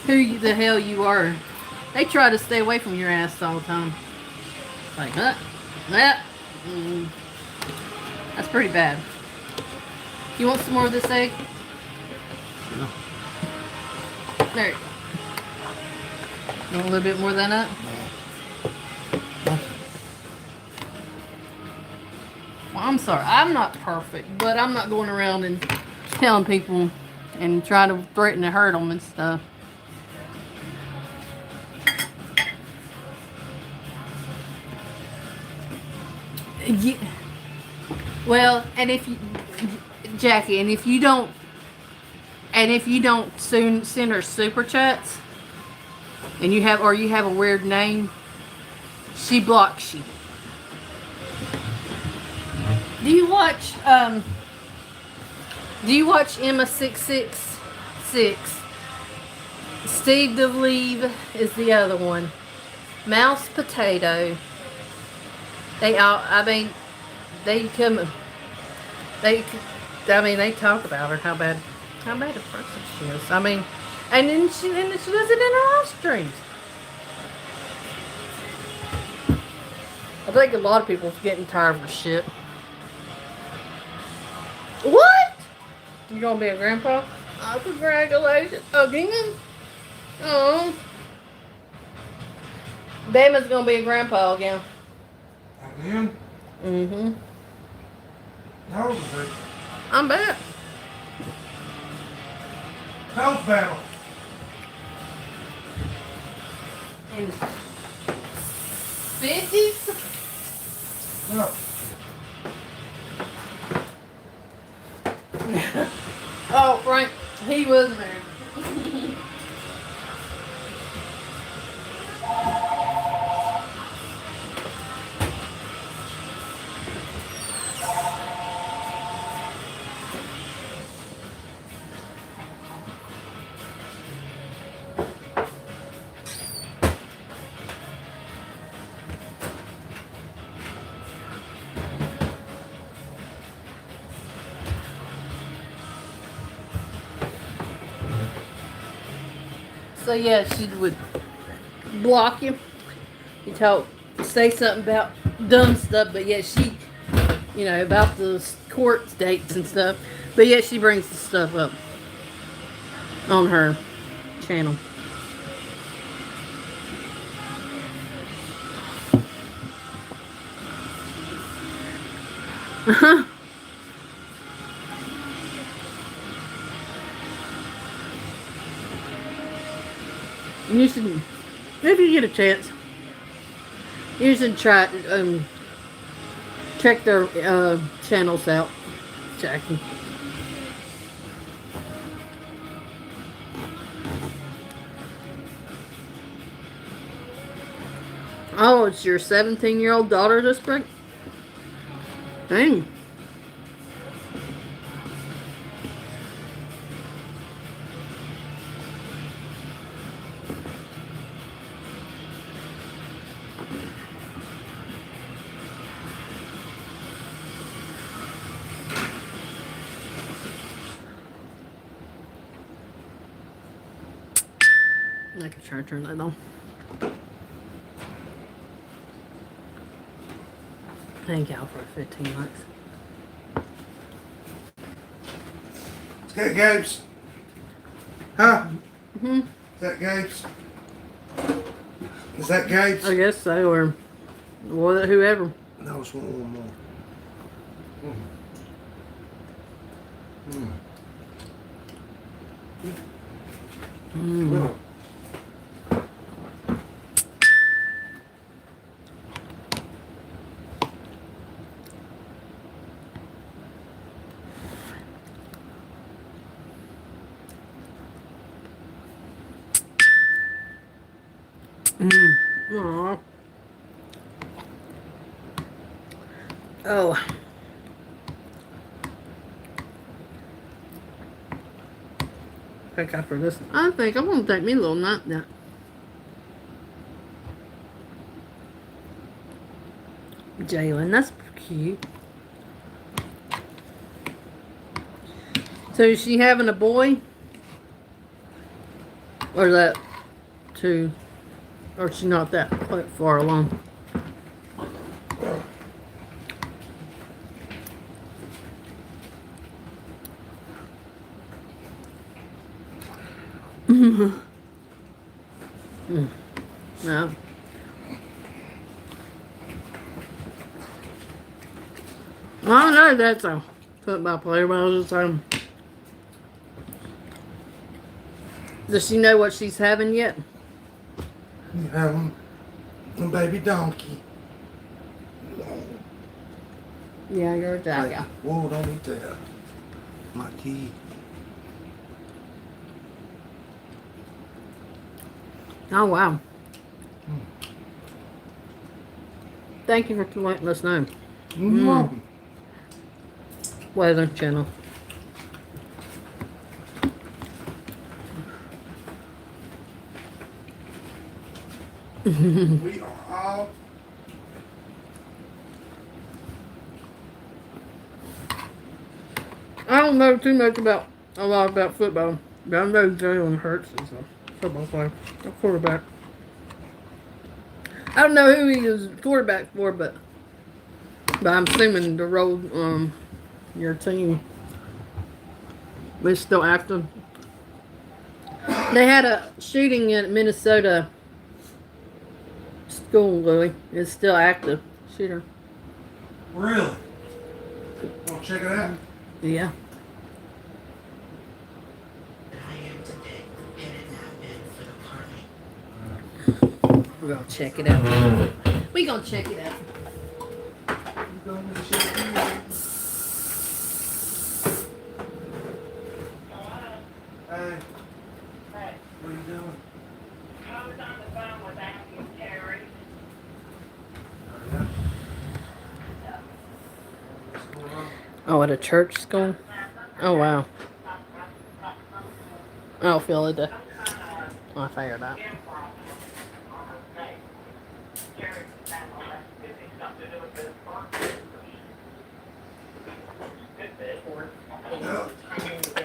the hell you are, they try to stay away from your ass all the time. Like, that's pretty bad. You want some more of this egg? No. There you go. You want a little bit more than that? Well, I'm sorry. I'm not perfect, but I'm not going around and telling people and trying to threaten to hurt them and stuff. Yeah. Well, Jackie, and if you don't soon send her super chats, and you have a weird name, she blocks you. Do you watch Emma 666? Steve DeLeve is the other one. Mouse Potato. They talk about her, how bad a person she is. I mean, and then she does it in her live streams. I think a lot of people are getting tired of her shit. What? You gonna be a grandpa? Oh, congratulations again. Oh, Bama's gonna be a grandpa again. Again? Mm-hmm. How old is he? I'm back. Health battle. In 50s? No. Oh, Frank, he was married. So yeah, she would block you. You say something about dumb stuff, but yeah, she, about the court dates and stuff. But yeah, she brings the stuff up on her channel. Uh-huh. You should, if you get a chance, you should try check their channels out, Jackie. Oh, it's your 17-year-old daughter this spring? Dang. I can try to turn that on. Thank y'all for 15 likes. Is that Gabe's? Huh? Mm-hmm. Is that Gabe's? Is that Gabe's? I guess so, or whoever. No, it's one more. No. Aww. Oh. Pick up for this. I think I'm gonna take me a little nap now. Jalen, that's cute. So is she having a boy? Or is that two? Or is she not that quite far along? No. I know that's a football player, but I was just saying. Does she know what she's having yet? You have a baby donkey. Yeah, you're a jack. Whoa, don't eat that. My teeth. Oh, wow. Thank you for letting us know. Weather channel. We are all. I don't know too much about a lot about football, but I know Jalen Hurts is a football player, a quarterback. I don't know who he is quarterback for, but I'm assuming the role your team is still active. They had a shooting in Minnesota school, Louis. It's still active. Shooter. Really? Want to check it out? Yeah. We're gonna check it out. We gonna check it out. Hey. What are you doing? I was on the phone with Andy Terry. What's going on? Oh, at a church school? Oh, wow. I'll feel it. I figured out.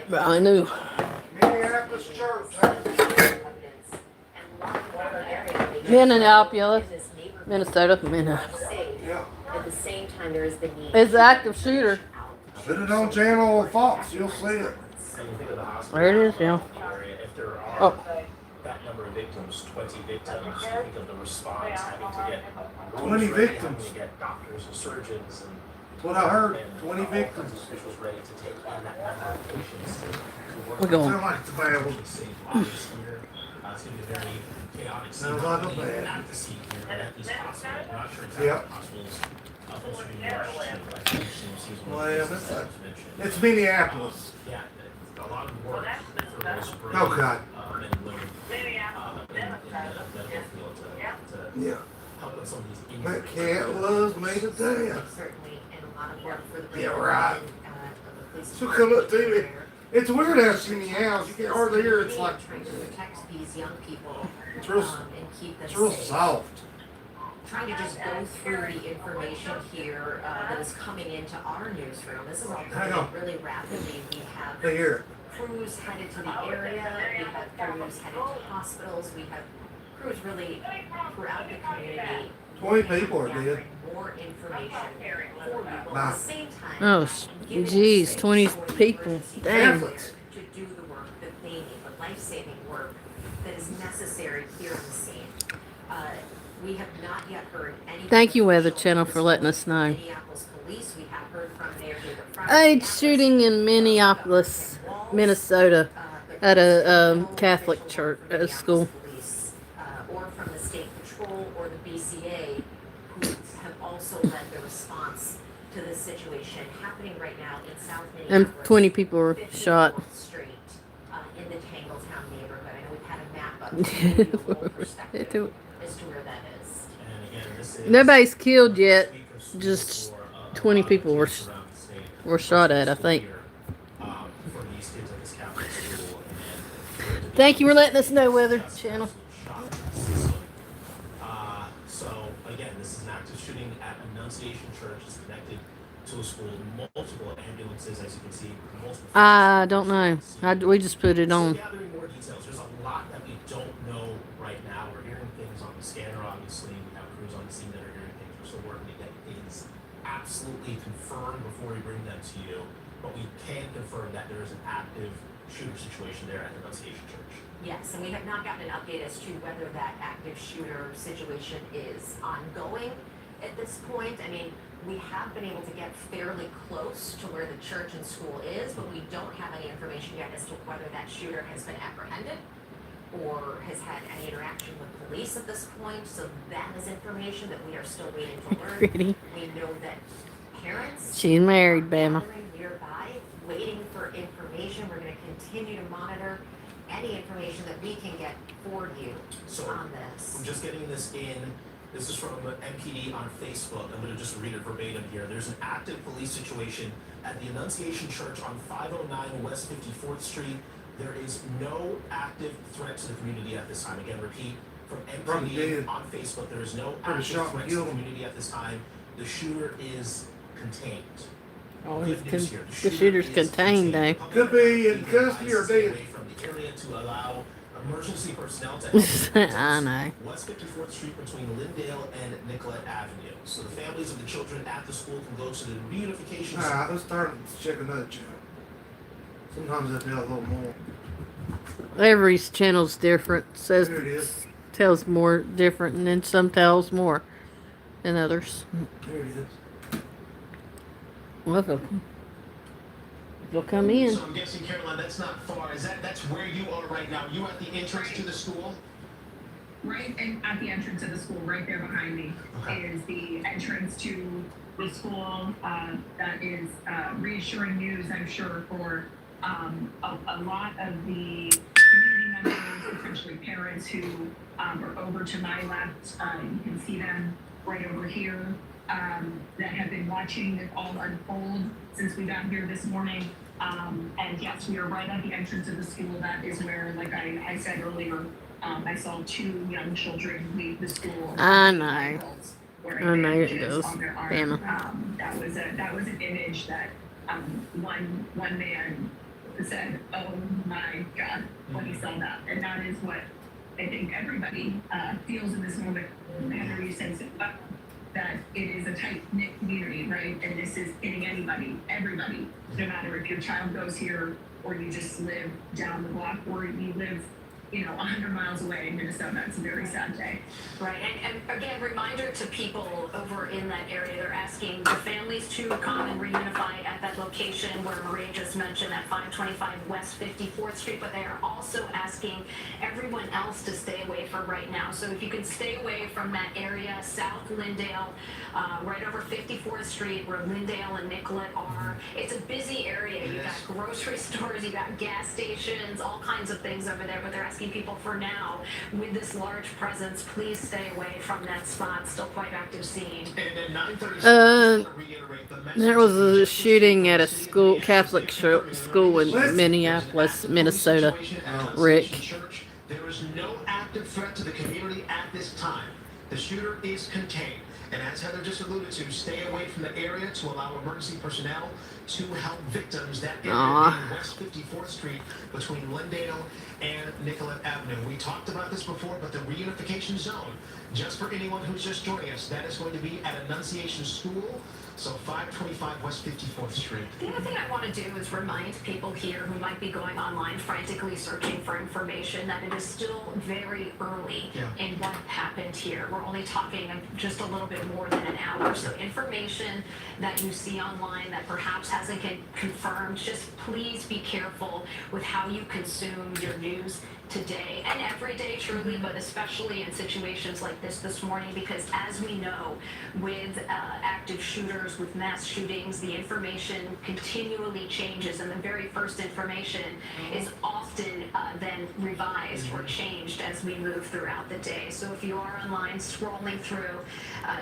But I knew. Minneapolis church. Huh? Minneapolis, Minnesota, Yeah. At the same time, there is the need. It's an active shooter. Put it on Channel Fox. You'll see it. There it is, yeah. If there are Oh. that number of victims, 20 victims, you think of the response having to get 20 victims. having to get doctors and surgeons and What I heard. 20 victims. officials ready to take on that number of patients to work We're going. Sound like it's available. to save lives here. It's going to be a very chaotic scene. Sounds like a plan. At the scene here, but at least hospital. I'm not sure exactly Yep. what hospitals supposed to be rushed to, like CMC's one Well, of the it's, places that was mentioned. it's Minneapolis. Yeah, a lot of work for those brave Oh, God. men and women in the medical field to Yeah. help with some of these injuries. That cat loves me to death. Certainly, and a lot of work for the Yeah, right. of the police She'll come up to me. It's weird how she in the house. You can hardly hear it. It's like trying to protect these young people It's real- and keep them it's real safe. soft. Trying to just go through the information here that is coming into our newsroom. This is all Hang coming on. in really rapidly. We have They hear it. crews headed to the area, we have crews headed to hospitals, we have crews really throughout the community. 20 people are dead. gathering more information for you, while Nah. at the same time, Oh, giving geez, space 20 for the people. emergency Dang. responders to do the work that they need, the life-saving work that is necessary here on the scene. We have not yet heard any. Thank you, Weather Channel, for letting us know. Minneapolis police, we have heard from Mayor David Fry. A shooting in Minneapolis, Minnesota, at a Catholic church, at a school. Police, or from the state patrol or the BCA, who have also led the response to this situation happening right now in South Minneapolis. And 20 people were shot. 54th Street, in the Tangletown neighborhood. I know we've had a map up to give you a full perspective as to where that is. And again, this is Nobody's killed yet. speak of schools Just for, 20 a lot of people were kids around the state. were shot at, I think. Here, for these kids at this Catholic school, and Thank you for letting us know, Weather That's Channel. absolute shock to the system. So again, this is an active shooting at Annunciation Church. It's connected to a school. Multiple ambulances, as you can see. Multiple I don't know. We just put it Still on. gathering more details. There's a lot that we don't know right now. We're hearing things on the scanner, obviously. We have crews on the scene that are hearing things. We're still working to get things absolutely confirmed before we bring them to you. But we can confirm that there is an active shooter situation there at Annunciation Church. Yes, and we have not gotten an update as to whether that active shooter situation is ongoing at this point. I mean, we have been able to get fairly close to where the church and school is, but we don't have any information yet as to whether that shooter has been apprehended or has had any interaction with police at this point. So that is information that we are still waiting to learn. Pretty. We know that parents She's married, are Bama. gathering nearby, waiting for information. We're going to continue to monitor any information that we can get for you So on this. I'm just getting this in. This is from MPD on Facebook. I'm going to just read it verbatim here. There's an active police situation at the Annunciation Church on 509 West 54th Street. There is no active threat to the community at this time. Again, repeat, from Probably MPD dead. on Facebook, there is no Probably active shot and threat to the killed him. community at this time. The shooter is contained. Oh, Good it's news here. the shooter's is contained, though. Public Could be health in custody or advises stay dead. away from the area to allow emergency personnel to help. I know. West 54th Street between Lindale and Nicollet Avenue. So the families of the children at the school can go to the reunification center. Alright, let's start and check another channel. Sometimes I tell a little more. Every channel's different. Says There it is. tells more different, and then some tells more than others. There it is. Well, they'll come in. So I'm guessing, Caroline, that's not far. That's where you are right now? You at the entrance to the school? Right at the entrance of the school, right there behind me, Okay. is the entrance to the school. That is reassuring news, I'm sure, for a lot of the community members, potentially parents who are over to my left. You can see them right over here, that have been watching it all unfold since we got here this morning. And yes, we are right at the entrance of the school. That is where, like I said earlier, I saw two young children leave the school. I know. Adults wearing I know it bandages does. on their arm. Bama. That was an image that one man said, "Oh my God," when he saw that, and that is what I think everybody feels in this moment. Henry, you said so, that it is a tight-knit community, right? And this is hitting anybody, everybody, no matter if your child goes here or you just live down the block or you live, 100 miles away in Minnesota. It's a very sad day. Right, and again, reminder to people over in that area, they're asking the families to come and reunify at that location where Maria just mentioned, at 525 West 54th Street, but they are also asking everyone else to stay away for right now. So if you can stay away from that area, South Lindale, right over 54th Street where Lindale and Nicollet are, it's a busy area. You got grocery stores, you got gas stations, all kinds of things over there, but they're asking people for now, with this large presence, please stay away from that spot. Still quite active scene. And then 9:30. There was a shooting at a school, Catholic school in Minneapolis, Minnesota. Rick. There is no active threat to the community at this time. The shooter is contained. And as Heather just alluded to, stay away from the area to allow emergency personnel to help victims. That area Aw. being West 54th Street between Lindale and Nicollet Avenue. We talked about this before, but the reunification zone, just for anyone who's just joining us, that is going to be at Annunciation School, so 525 West 54th Street. The other thing I want to do is remind people here who might be going online frantically searching for information that it is still very early in what happened here. We're only talking just a little bit more than an hour. So information that you see online that perhaps hasn't been confirmed, just please be careful with how you consume your news today and every day, truly, but especially in situations like this morning, because as we know, with active shooters, with mass shootings, the information continually changes, and the very first information is often then revised or changed as we move throughout the day. So if you are online scrolling through,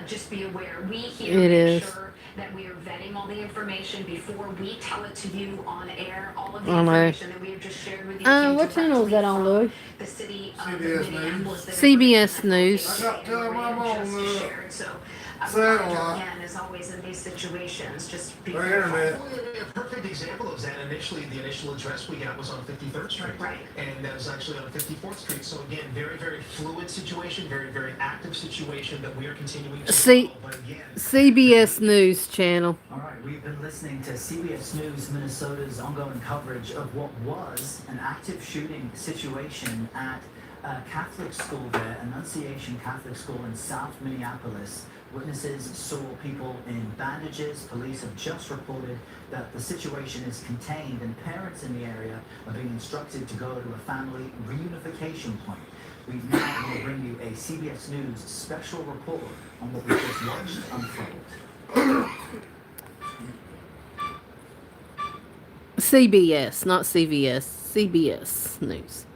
just be aware. We here make sure that we are vetting all the information before we tell it to you on air. All of the information that we have just shared with you. What channel is that on, Louis? The city of CBS Minneapolis. CBS News. I got to tell them I'm on So, satellite. again, as always in these situations, just be Their careful. internet. A perfect example of that, initially, the initial address we got was on 53rd Street. Right. And that was actually on 54th Street. So again, very, very fluid situation, very, very active situation that we are continuing to See- follow. But again, CBS News channel. All right, we've been listening to CBS News Minnesota's ongoing coverage of what was an active shooting situation at a Catholic school there, Annunciation Catholic School in South Minneapolis. Witnesses saw people in bandages. Police have just reported that the situation is contained, and parents in the area are being instructed to go to a family reunification point. We now will bring you a CBS News special report on what we just watched unfold. CBS, not CVS. CBS News.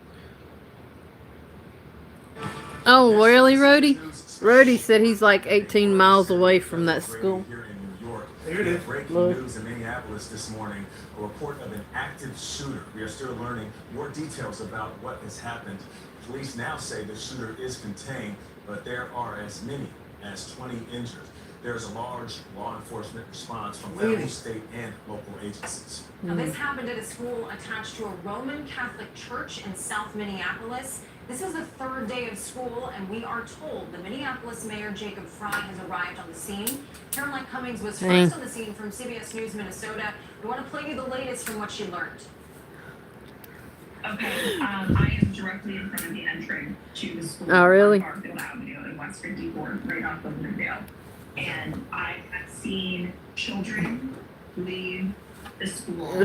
Oh, really, Rhodey? Rhodey said he's like 18 miles away from that school. Here in New York. Here it is. Breaking Look. news in Minneapolis this morning. A report of an active shooter. We are still learning more details about what has happened. Police now say the shooter is contained, but there are as many as 20 injured. There is a large law enforcement response from federal, state, and local agencies. Now, this happened at a school attached to a Roman Catholic church in South Minneapolis. This is the third day of school, and we are told the Minneapolis Mayor Jacob Fry has arrived on the scene. Caroline Cummings was first on the scene from CBS News Minnesota. We want to play you the latest from what she learned. Okay, I am directly in front of the entrance to the school Oh, really? on Garfield Avenue in West 54th, right off of Lindale. And I have seen children leave the school. You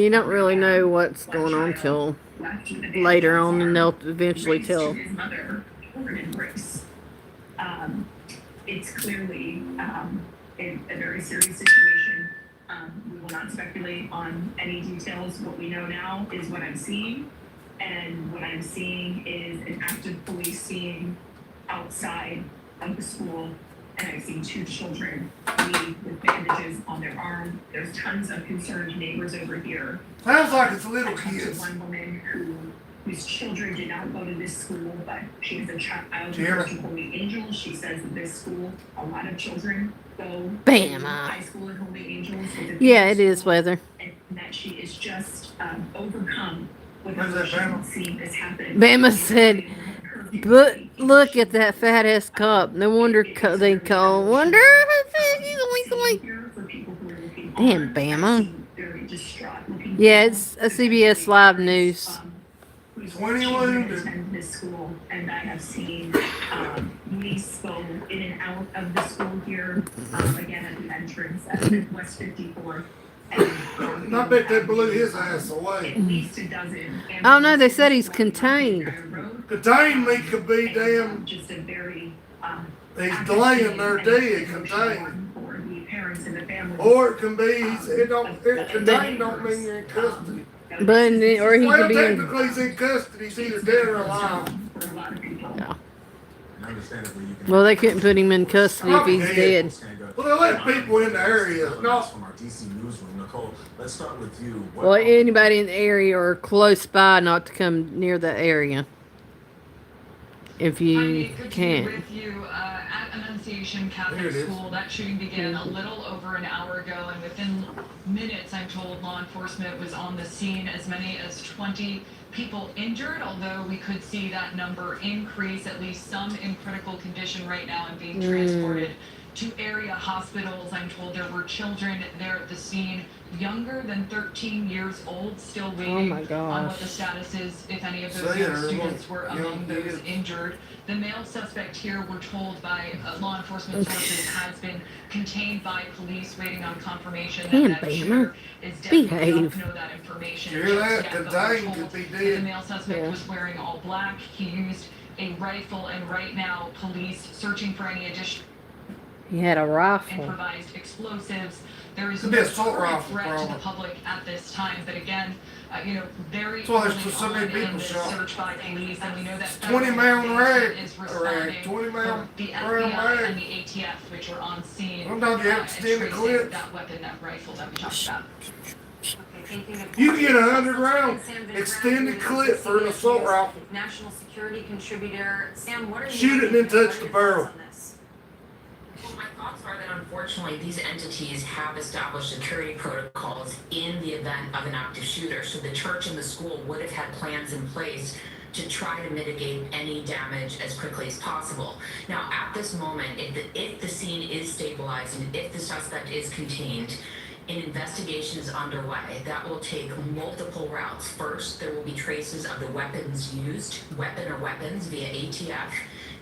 don't really know what's going on till later on, and they'll eventually tell. His mother, covered in bricks. It's clearly a very serious situation. We will not speculate on any details. What we know now is what I'm seeing, and what I'm seeing is an active police team outside of the school. And I've seen two children leave with bandages on their arm. There's tons of concerned neighbors over here. Sounds like it's little I talked to kids. one woman whose children did not go to this school, but she was a child who Yeah. goes to Holy Angels. She says that this school, a lot of children go Bama. to high school in Holy Angels. It's a Yeah, it different is school, weather. and that she is just overcome with Where's that emotion Bama? seeing this happen. Bama said, but look at that fat ass cop. No wonder they call. Wonder Damn, Bama. Yeah, it's a CBS Live News. 21. Attend this school, and I have seen police go in and out of the school here, again at the entrance at West 54th. And I bet they blew his ass away. at least a dozen. Oh, no, they said he's contained. Containment could be damn. Just a very He's laying there dead, contained. for the parents and the family. Or it can be, contained don't mean you're in custody. But or he Well, could be in. technically he's in custody, he's either dead or alive. For a lot of people. Yeah. And understandably, you can Well, they couldn't put him in custody if he's dead. Well, they let people in the area. No. From our DC newsroom, Nicole, let's start with you. Well, anybody in the area or close by not to come near the area. if Hi, you Nate. Good to be can. with you. At Annunciation There Catholic it is. School, that shooting began a little over an hour ago, and within minutes, I'm told law enforcement was on the scene. As many as 20 people injured, although we could see that number increase, at least some in critical condition right now and being transported to area hospitals. I'm told there were children there at the scene, younger than 13 years old, still waiting my on what gosh. the status is, if any of So those yeah, young there's students were young among those kids. injured. The male suspect here, we're told by law enforcement sources, has been contained by police, waiting on confirmation Damn, that that Bama. shooter is dead. We Behave. don't know that information You hear just that? yet, but we're Contained told could be that the dead. male suspect Yeah. was wearing all black. He used a rifle, and right now, police searching for any additional He had a rifle. improvised explosives. There is Could be no assault current rifle, threat to the probably. public at this time, but again, very That's why there's early so many on people in this shot. search by police, and we know that 20 man federal rag. engagement is responding. 20 man The round FBI rag. and the ATF, which are on scene, Sometimes you have to and extend the tracing clip. that weapon, that rifle that we talked about. You can get 100 rounds extended clip for an assault rifle. National security contributor. Sam, what are you Shoot it and then touch the barrel. on this? Well, my thoughts are that unfortunately these entities have established security protocols in the event of an active shooter. So the church and the school would have had plans in place to try to mitigate any damage as quickly as possible. Now, at this moment, if the scene is stabilized and if the suspect is contained, an investigation is underway that will take multiple routes. First, there will be traces of the weapons used, weapon or weapons via ATF.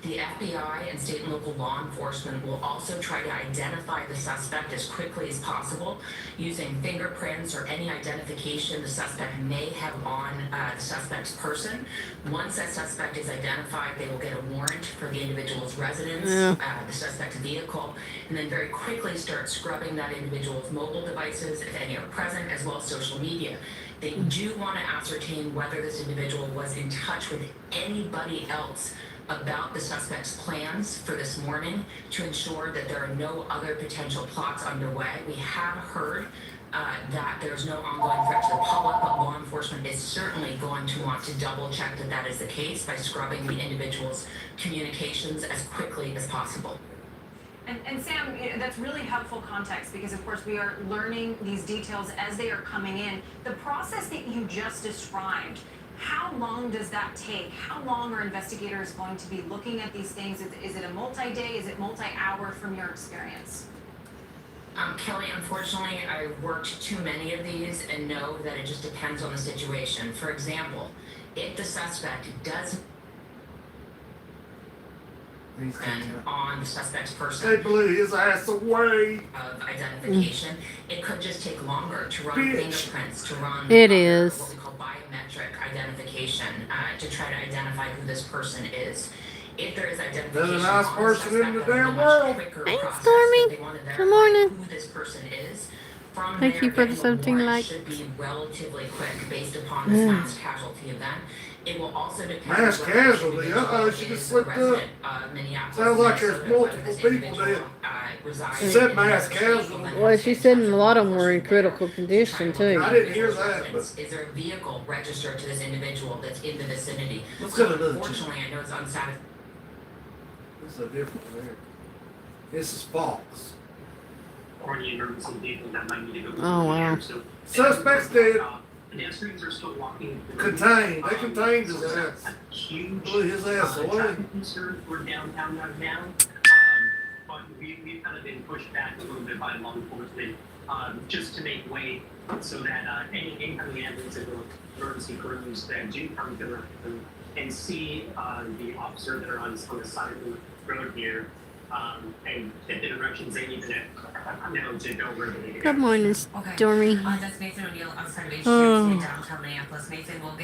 The FBI and state and local law enforcement will also try to identify the suspect as quickly as possible using fingerprints or any identification the suspect may have on the suspect's person. Once that suspect is identified, they will get a warrant for the individual's residence, the suspect's vehicle, and then very quickly start scrubbing that individual's mobile devices, if any are present, as well as social media. They do want to ascertain whether this individual was in touch with anybody else about the suspect's plans for this morning to ensure that there are no other potential plots underway. We have heard that there's no ongoing threat to the public, but law enforcement is certainly going to want to double check that that is the case by scrubbing the individual's communications as quickly as possible. And Sam, that's really helpful context because, of course, we are learning these details as they are coming in. The process that you just described, how long does that take? How long are investigators going to be looking at these things? Is it a multi-day? Is it multi-hour from your experience? Kelly, unfortunately, I worked too many of these and know that it just depends on the situation. For example, if the suspect does on the suspect's person They blew his ass away. of identification, it could just take longer to run fingerprints, to run It is. what we call biometric identification to try to identify who this person is. If there is identification There's a nice on person suspect, in the that would be a damn much world. quicker Thanks, process, Stormy. but they want to Good verify morning. who this person is. From Thank there, you for the getting a 17 warrant likes. should be relatively quick based upon this mass casualty event. It will also depend Mass whether casualty? this individual Uh-oh, she just is a slipped up. resident of Minneapolis, Sounds like there's Minnesota, whether multiple this people individual, dead. resides She said in mass another state, casualty. will Well, then she have said to a lot of them were in enforcement critical there condition, to try to too. look I at didn't hear individual's that, residence. Is there a vehicle registered to this individual that's in the vicinity? Let's go to another Unfortunately, I know it's unsatisfactory. This is a different there. This is Fox. Or the emergency vehicle that might need to go. Oh, wow. So, Suspect's dead. pedestrians are still walking. Contained. They contained his So ass. a huge Blew his ass away. traffic concern for downtown right now. But we've kind of been pushed back a little bit by law enforcement just to make way so that any incoming ambulance and emergency crews that do come to the and see the officer that are on the side of the road here and get the directions they need to know to go where they need to go. Good morning, Stormy. That's Nathan O'Neill outside of HQ Oh. in downtown Minneapolis. Nathan, we'll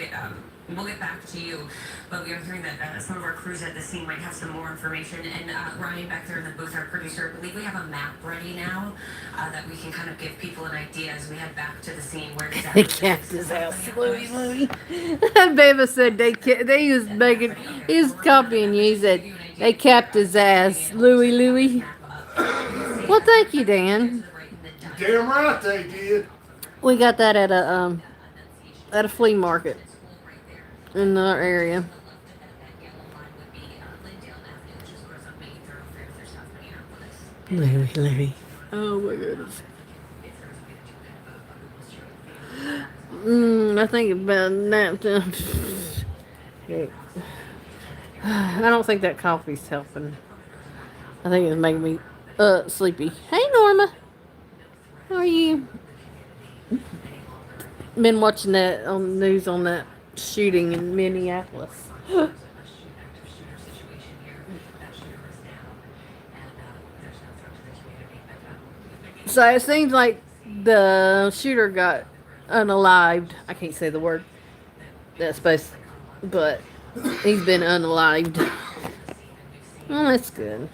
get back to you, but we are hearing that some of our crews at the scene might have some more information. And Ryan back there in the booth, our producer, I believe we have a map ready now that we can kind of give people an idea as we head back to the scene where exactly They capped his ass, Louie, Louie. Beba said they was making, he was copying you. He said they capped his ass, Louie, Louie. Well, thank you, Dan. Damn right they did. We got that at a flea market in our area. Larry. Oh my goodness. I think about nap time. I don't think that coffee's helping. I think it's making me sleepy. Hey Norma, how are you? Been watching that on the news on that shooting in Minneapolis. So it seems like the shooter got unalived. I can't say the word that's supposed, but he's been unalived. Well, that's good.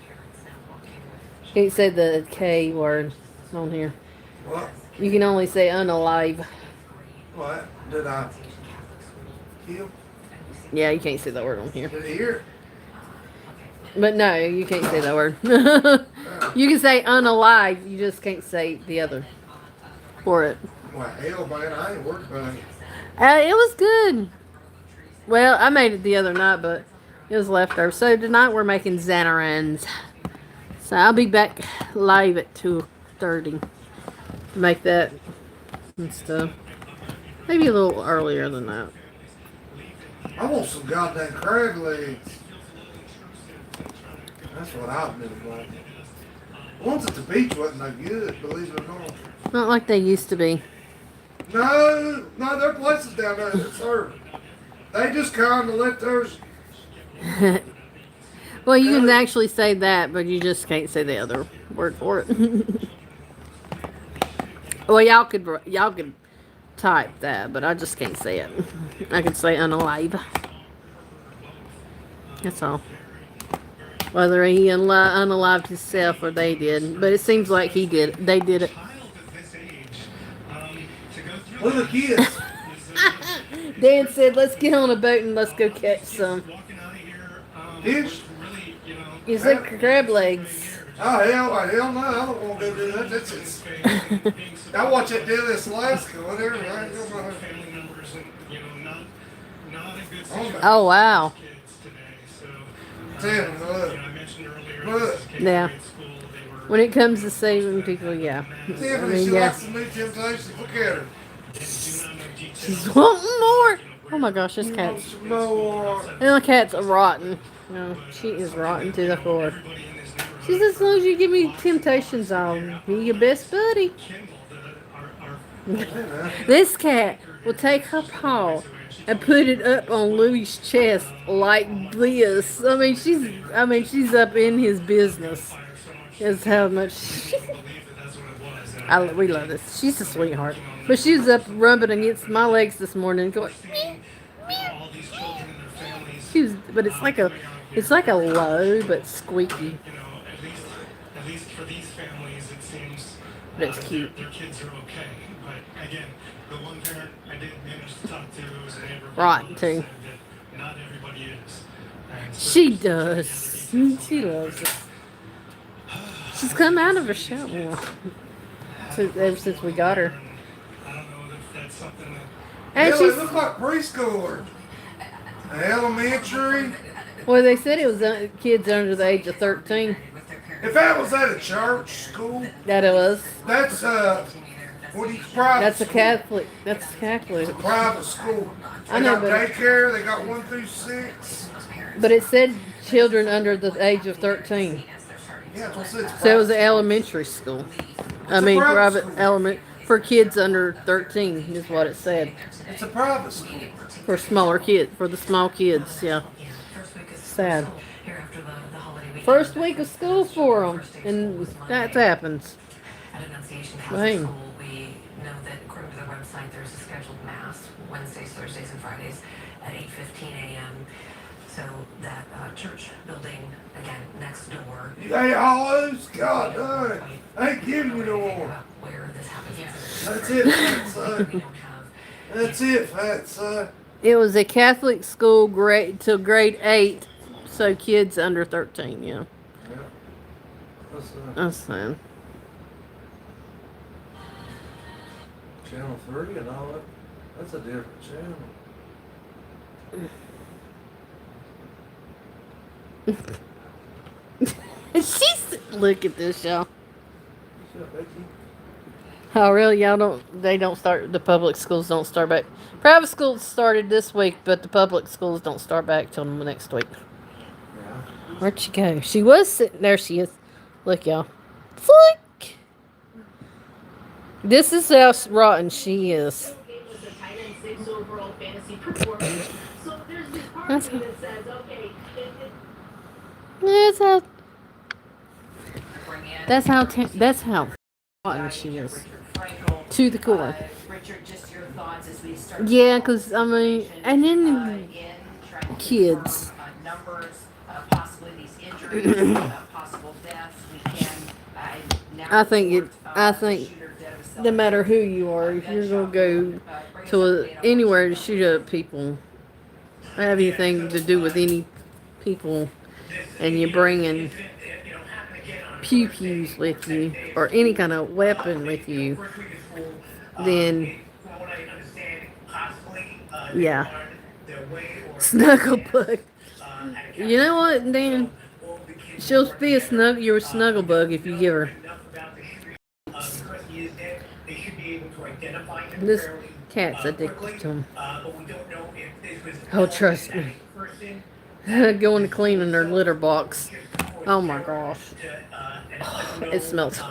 Can't say the K word on here. What? You can only say unalive. What? Did I kill? Yeah, you can't say that word on here. Did I hear? But no, you can't say that word. You can say unalive, you just can't say the other for it. Well, hell, man, I ain't worried about it. It was good. Well, I made it the other night, but it was leftover. So tonight we're making Xanarans. So I'll be back live at 2:30 to make that and stuff. Maybe a little earlier than that. I want some goddamn crab legs. That's what I've been like. Ones at the beach wasn't that good, believe it or not. Not like they used to be. No, there are places down there that serve. They just kind of let theirs. Well, you can actually say that, but you just can't say the other word for it. Well, y'all could type that, but I just can't say it. I could say unalive. That's all. Whether he unalived himself or they did, but it seems like he did. They did it. Look at the kids. Dan said, "Let's get on a boat and let's go catch some." Fish? You said crab legs. Oh, hell no. I don't want to go do that. That's it. I watch that deal in Alaska, whatever. I ain't gonna Oh wow. tell them, look. Yeah. When it comes to saving people, yeah. Tiffany, she likes the new Temptations. Look at her. She's wanting more. Oh my gosh, this cat's. Some more. And the cat's rotten. No, she is rotten to the core. She says, as long as you give me Temptations, I'll be your best buddy. This cat will take her paw and put it up on Louie's chest like this. I mean, she's up in his business. That's how much. We love this. She's a sweetheart. But she was up rubbing against my legs this morning, going. Meow, meow, meow. But it's like a low but squeaky. At least for these families, it seems But it's cute. their kids are okay. But again, the one parent I did manage to talk to was a neighbor. Right, too. Said that not everybody is. And so She does. She loves it. She's come out of her shell more. Ever since we got her. I don't know if that's something that And Hell, they she's. look like preschoolers. Elementary. Well, they said it was kids under the age of 13. If that was at a church school, That it was. that's what do you private? That's a school. Catholic. That's Catholic. It's a private school. They I know, got but daycare. They got 1 through 6. but it said children under the age of 13. Yeah, that's what it's So it was an elementary school. I mean, private element for kids under 13 is what it said. It's a private school. For smaller kids, for the small kids, yeah. Sad. First week of school for them, and that happens. At Annunciation Dang. Catholic School, we know that according to their website, there's a scheduled mass Wednesdays, Thursdays, and Fridays at 8:15 a.m. So that church building, again, next door. Hey, all those, God darn, I ain't giving you no more. Where this happens. That's it, fat son. That's it, fat son. It was a Catholic school grade till grade 8, so kids under 13, yeah. Yeah. That's fine. Channel 3 and all that. That's a different channel. She's Look at this, y'all. Oh, really? They don't start, the public schools don't start back. Private schools started this week, but the public schools don't start back till next week. Where'd she go? She was sitting, there she is. Look, y'all. Flick! This is how rotten she is. That's how, that's how rotten she is. To the core. Richard, just your thoughts as we start. Yeah, because, I mean, and then kids. Numbers, possibly these injuries, possible deaths. We can now. I think no matter who you are, if you're gonna go to anywhere to shoot up people, have anything to do with any people, and you're bringing pew-pews with you or any kind of weapon with you, then yeah, snugglebug. You know what, Dan? She'll be your snuggle bug if you give her. This cat's addicted to him. Oh, trust me. Going to cleaning her litter box. Oh my gosh. Oh, it smells.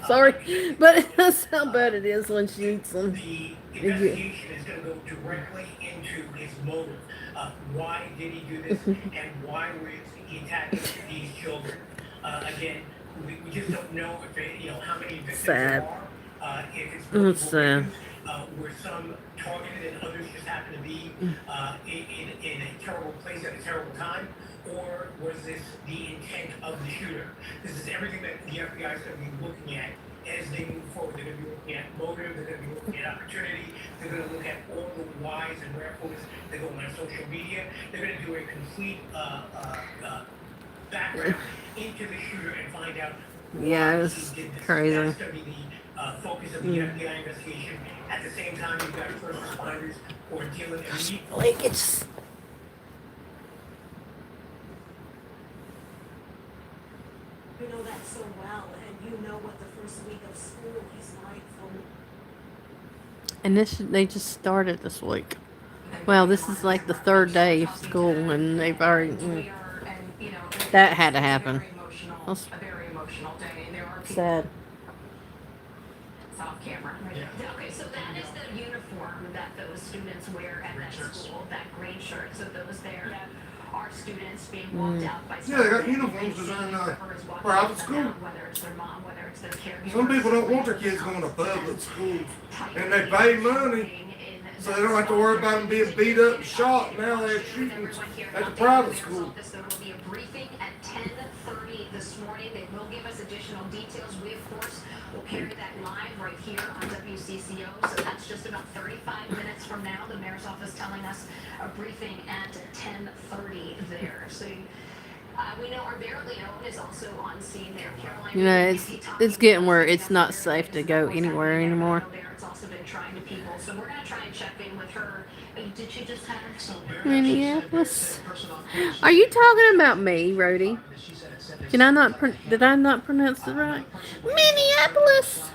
Sorry, but that's how bad it is when she eats them. The investigation is going to go directly into his motive. Why did he do this, and why was he attacking these children? Again, we just don't know if how many victims Sad. there are. If it's It's sad. were some targeted and others just happened to be in a terrible place at a terrible time, or was this the intent of the shooter? This is everything that the FBI is going to be looking at as they move forward. They're going to be looking at motive, they're going to be looking at opportunity, they're going to look at all the whys and wherefores that go on social media. They're going to do a complete background into the shooter and find out Yeah, why it's he did this. crazy. That's going to be the focus of the FBI investigation. At the same time, you've got first responders who are dealing immediately. Blankets. You know that so well, and you know what the first week of school is like from. And they just started this week. Well, this is like the third day of school, and they've already. That had to happen. A very emotional day. There are people Sad. off camera. Okay, so that is the uniform that those students wear at that school, that green shirt. So those there are students being walked out by Yeah, they got uniforms that are in private school. Whether it's their mom, whether it's their caregiver. Some people don't want their kids going to public schools, and they pay money, so they don't have to worry about them being beat up and shot. Now they're shooting at the private school. There will be a briefing at 10:30 this morning. They will give us additional details. We, of course, will carry that live right here on WCCO. So that's just about 35 minutes from now. The mayor's office telling us a briefing at 10:30 there. So we know our Bear Leone is also on scene there. Caroline, You know, it's getting where it's not safe to go anywhere anymore. It's also been trying to people. So we're going to try and check in with her. Did she just have Minneapolis. Are you talking about me, Rhodey? Did I not pronounce it right? Minneapolis.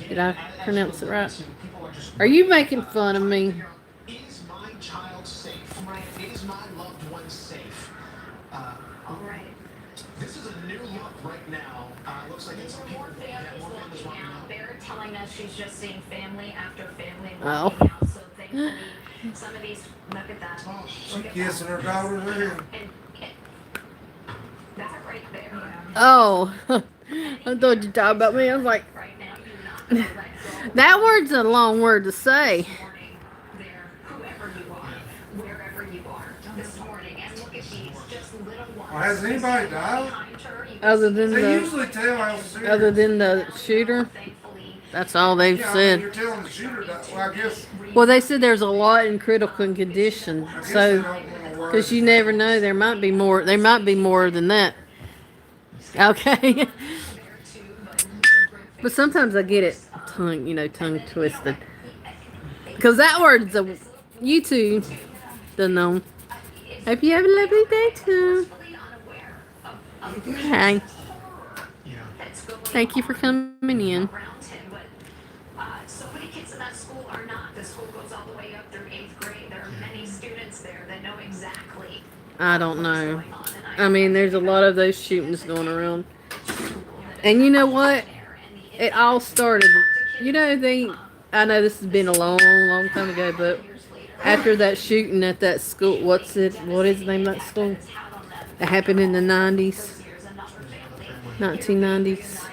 Did I pronounce it right? Are you making fun of me? Is my child safe? Is my loved one safe? all right? This is a new look right now. Looks like it's some people. More families walking out. They're telling us she's just seeing family after family Oh. walking out. So thankfully, some of these, look at that. She kissing her daughter's hand. And that right there. Oh, I thought you talking about me. I was like, Right now, you're not gonna let go. that word's a long word to say. This morning, there, whoever you are, wherever you are, this morning, and look at these, just little ones. Well, has anybody died? Behind her, you Other than They the usually tell how serious. other than the shooter, thankfully, that's all they've Yeah, I mean, you're said. telling the shooter that. Well, I guess. Well, they said there's a lot in critical condition, I guess they so don't want to worry. because you never know, there might be more. There might be more than that. Okay. But sometimes I get it tongue twisted. Because that word's you two don't know. Hope you have a lovely day too. Okay. that's going Thank you for on coming in. around him, but so many kids in that school are not. The school goes all the way up through 8th grade. There are many students there that know exactly I don't what's know. going on. I mean, there's a lot of those shootings going around. And you know what? It all started, you know, I know this has been a long, long time ago, but after that shooting at that school, what is the name of that school? That happened in the 90s, 1990s,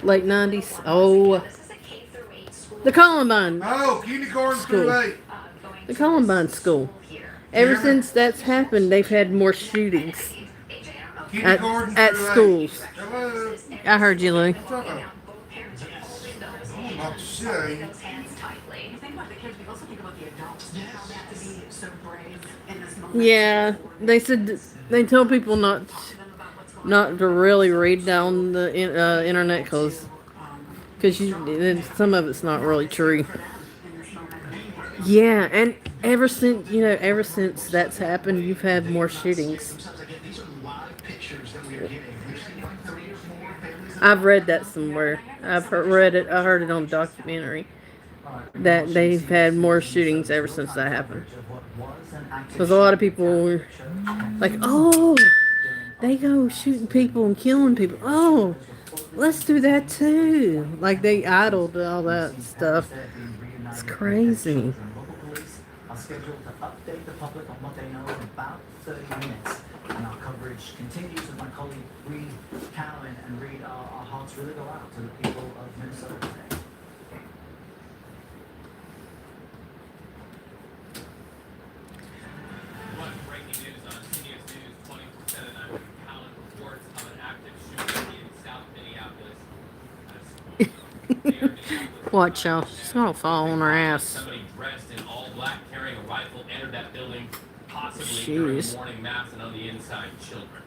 late 90s. Oh, the Columbine Oh, kindergarten through School. 8. The Columbine School. Ever since that's happened, they've had more shootings Kindergarten at through 8. schools. Hello. I heard you, Lou. What's up? Not shit. You think about the kids, we also think about the adults. How they have to be so brave in this moment. Yeah, they said they told people not to really read down the internet because some of it's not really true. Yeah, and ever since that's happened, you've had more shootings. I've read that somewhere. Read it. I heard it on a documentary that they've had more shootings ever since that happened. Because a lot of people were like, "Oh, they go shooting people and killing people. Oh, let's do that too." Like they idled all that stuff. It's crazy. Are scheduled to update the public on what they know in about 30 minutes. And our coverage continues with my colleague Reed Cowan. And Reed, our hearts really go out to the people of Minnesota today. Breaking news on CBS News 24/7. Cowan reports of an active shooting in South Minneapolis. Watch y'all. She's gonna fall on her ass. Somebody dressed in all black carrying a rifle entered that building, possibly during the morning mass, and on the inside, children.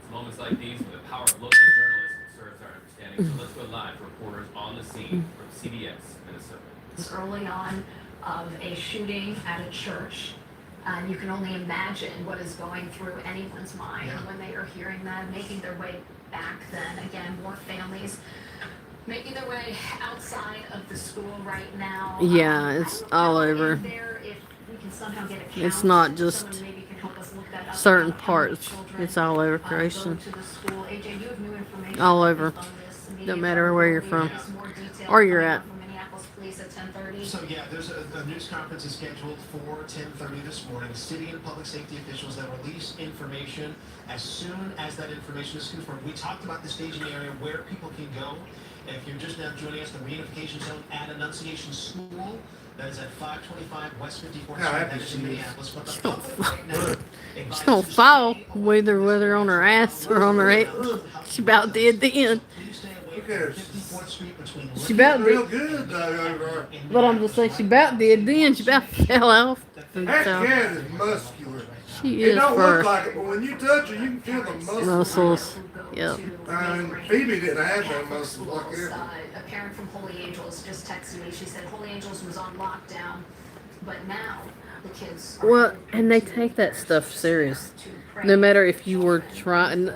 It's moments like these where the power of local journalism serves our understanding. So let's go live to reporters on the scene from CBS Minnesota. It's early on of a shooting at a church. And you can only imagine what is going through anyone's mind when they are hearing that, making their way back then. Again, more families making their way outside of the school right now. Yeah, it's all over. It's not just certain parts. It's all over creation. All over. No matter where you're from or you're at. So yeah, there's a news conference is scheduled for 10:30 this morning. City and public safety officials that release information as soon as that information is confirmed. We talked about the staging area where people can go. If you're just now joining us, the reunification zone at Annunciation School. That is at 525 West 54th Street. That is in Minneapolis. But the public right now, She's gonna fall whether on her ass or on her head. She about did then. Look at her. She about real did. good though over there. But I'm just saying she about did then. She about fell off. That cat is muscular. She It is don't for look like it, but when you touch her, you can feel the muscles. muscles. Yep. Phoebe didn't have no muscles like that. A parent from Holy Angels just texted me. She said Holy Angels was on lockdown, but now the kids are Well, and they take that stuff serious. No matter if you were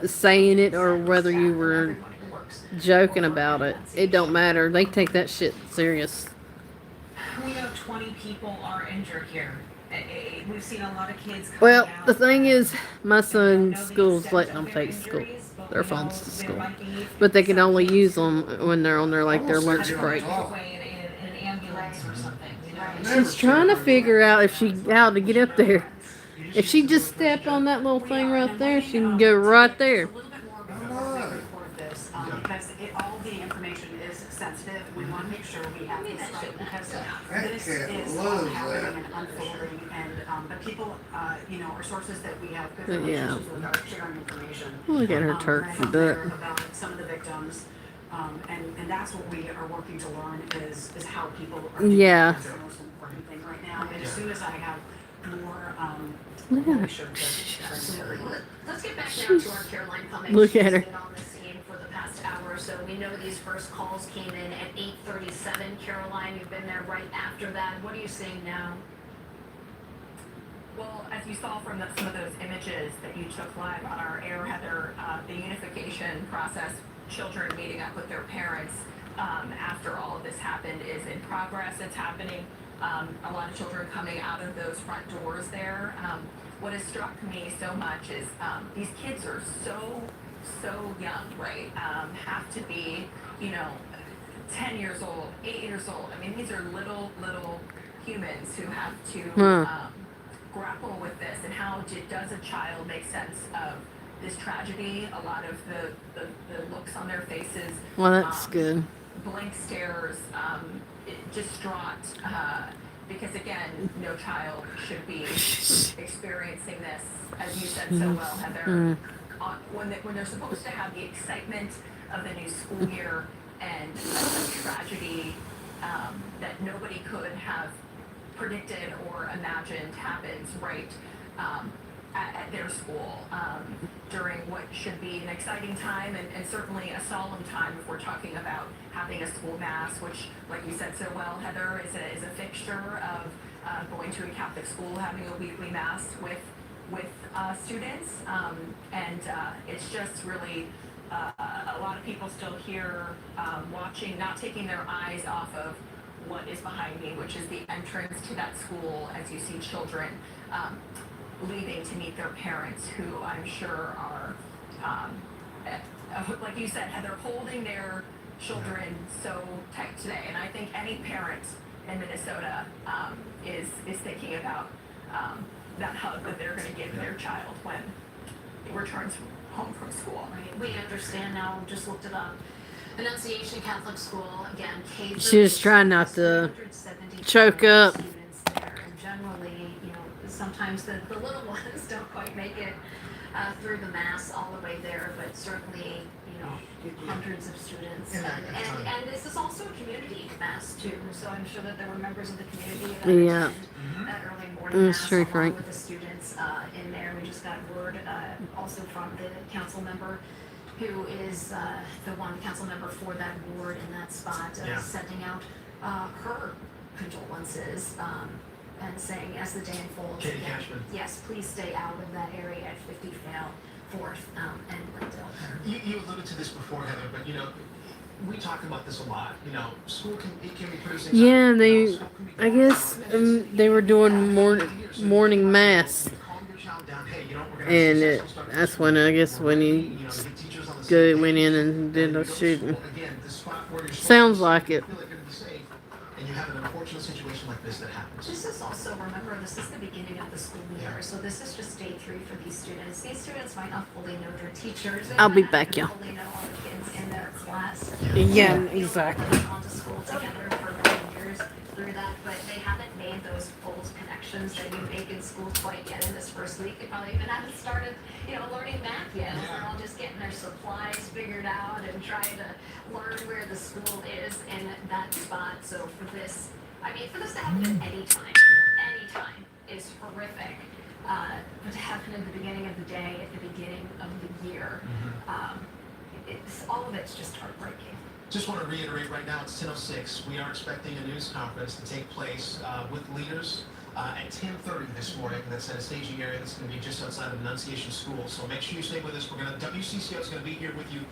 saying it or whether you were joking about it, it don't matter. They take that shit serious. We know 20 people are injured here. We've seen a lot of kids coming Well, out. the thing is, my son's school's letting them take their phones to school, but they can only use them when they're on their lunch break. In an ambulance or something, you know? She's trying to figure out how to get up there. If she just stepped on that little thing right there, she can go right there. Because all the information is sensitive. We want to make sure we have this right because this is all happening and unfolding. And but people, or sources that we have good relationships with are sharing information. Look at her turkey duck. About some of the victims, and that's what we are working to learn is how people are doing. Yeah. That's the most important thing right now. And as soon as I have more, Look at her. Let's get back now to our Caroline Cummings. Look at her. She's been on the scene for the past hour, so we know these first calls came in at 8:37. Caroline, you've been there right after that. What are you seeing now? Well, as you saw from some of those images that you took live on our air, Heather, the unification process children meeting up with their parents after all of this happened is in progress. It's happening. A lot of children coming out of those front doors there. What has struck me so much is these kids are so young, right? Have to be, 10 years old, 8 years old. I mean, these are little humans who have to grapple with this. And how does a child make sense of this tragedy? A lot of the looks on their faces. Well, that's good. Blank stares, distraught. Because again, no child should be experiencing this, as you said so well, Heather. When they're supposed to have the excitement of the new school year and a tragedy that nobody could have predicted or imagined happens right at their school during what should be an exciting time and certainly a solemn time if we're talking about having a school mass, which, like you said so well, Heather, is a fixture of going to a Catholic school, having a weekly mass with students, and it's just really a lot of people still here watching, not taking their eyes off of what is behind me, which is the entrance to that school as you see children leaving to meet their parents, who I'm sure are, like you said, Heather, holding their children so tight today. And I think any parent in Minnesota is thinking about that hug that they're going to give their child when he returns home from school. Right. We understand now. Just looked it up. Annunciation Catholic School, again, K. She was trying not to choke up. Students there, and generally, sometimes the little ones don't quite make it through the mass all the way there, but certainly, hundreds of students. And this is also a community mass too, so I'm sure that there were members of the community that attended that early morning mass along with the students in there. We just got word also from the council member who is the one council member for that ward in that spot, sending out her condolences and saying, as the day unfolds, yes, please stay out of that area at 50 4th and Glendale. You alluded to this before, Heather, but we talk about this a lot. School can be pretty. Yeah, I guess they were doing morning mass, and that's when I guess when he went in and did the shooting. Sounds like it. And you have an unfortunate situation like this that happens. This is also, remember, this is the beginning of the school year, so this is just day 3 for these students. These students might not fully know their teachers. I'll be back, y'all. Fully know all the kids in their class. Yeah, exactly. They've gone to school together for many years through that, but they haven't made those old connections that you make in school quite yet in this first week. They probably even haven't started, learning math yet. They're all just getting their supplies figured out and trying to learn where the school is in that spot. So for this to happen at any time is horrific. But to happen at the beginning of the day, at the beginning of the year, all of it's just heartbreaking. Just want to reiterate right now, it's 10:06. We are expecting a news conference to take place with leaders at 10:30 this morning. That's at a staging area that's going to be just outside of Annunciation School. So make sure you stay with us. WCCO is going to be here with you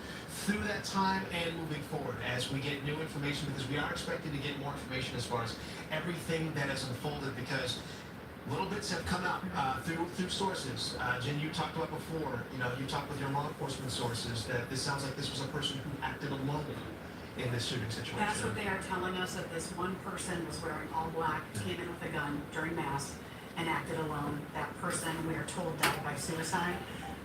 through that time and moving forward as we get new information, because we are expecting to get more information as far as everything that has unfolded, because little bits have come out through sources. Jen, you talked about before, you talked with your law enforcement sources that this sounds like this was a person who acted alone in this shooting situation. That's what they are telling us, that this one person was wearing all black, came in with a gun during mass, and acted alone. That person, we are told, died by suicide,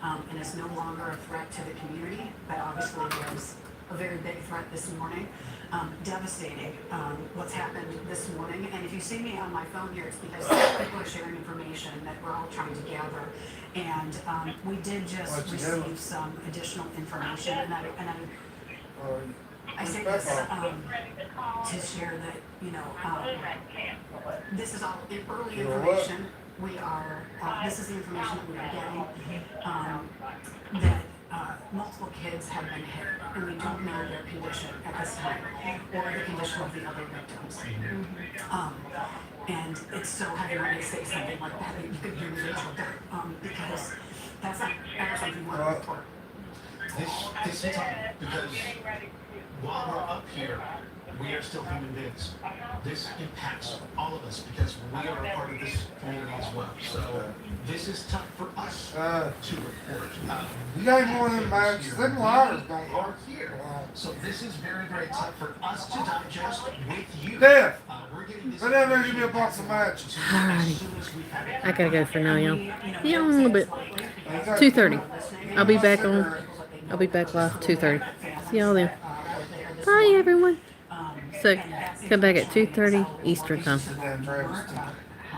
and is no longer a threat to the community, but obviously was a very big threat this morning. Devastating what's happened this morning. And if you see me on my phone here, it's because people are sharing information that we're all trying to gather. And we did just receive some additional information, and I say this to share that, this is all early information. We are, this is the information that we are getting, that multiple kids have been hit, and we don't know their condition at this time, or the condition of the other victims. And it's so heavy when they say something like that, you could hear me out there, because that's not something you want to report. this is tough because while we're up here, we are still human beings. This impacts all of us because we are a part of this community as well. So this is tough for us to report. You got more than bags. Them liars don't are here. So this is very, very tough for us to digest with you. Dave, we're getting this. go down there and give me a box of matches. Alrighty. I gotta go for now, y'all. Yeah, a little bit. 2:30. I'll be back live 2:30. See y'all then. Bye, everyone. So, come back at 2:30 Eastern time.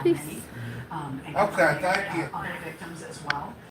Peace. Okay, thank you.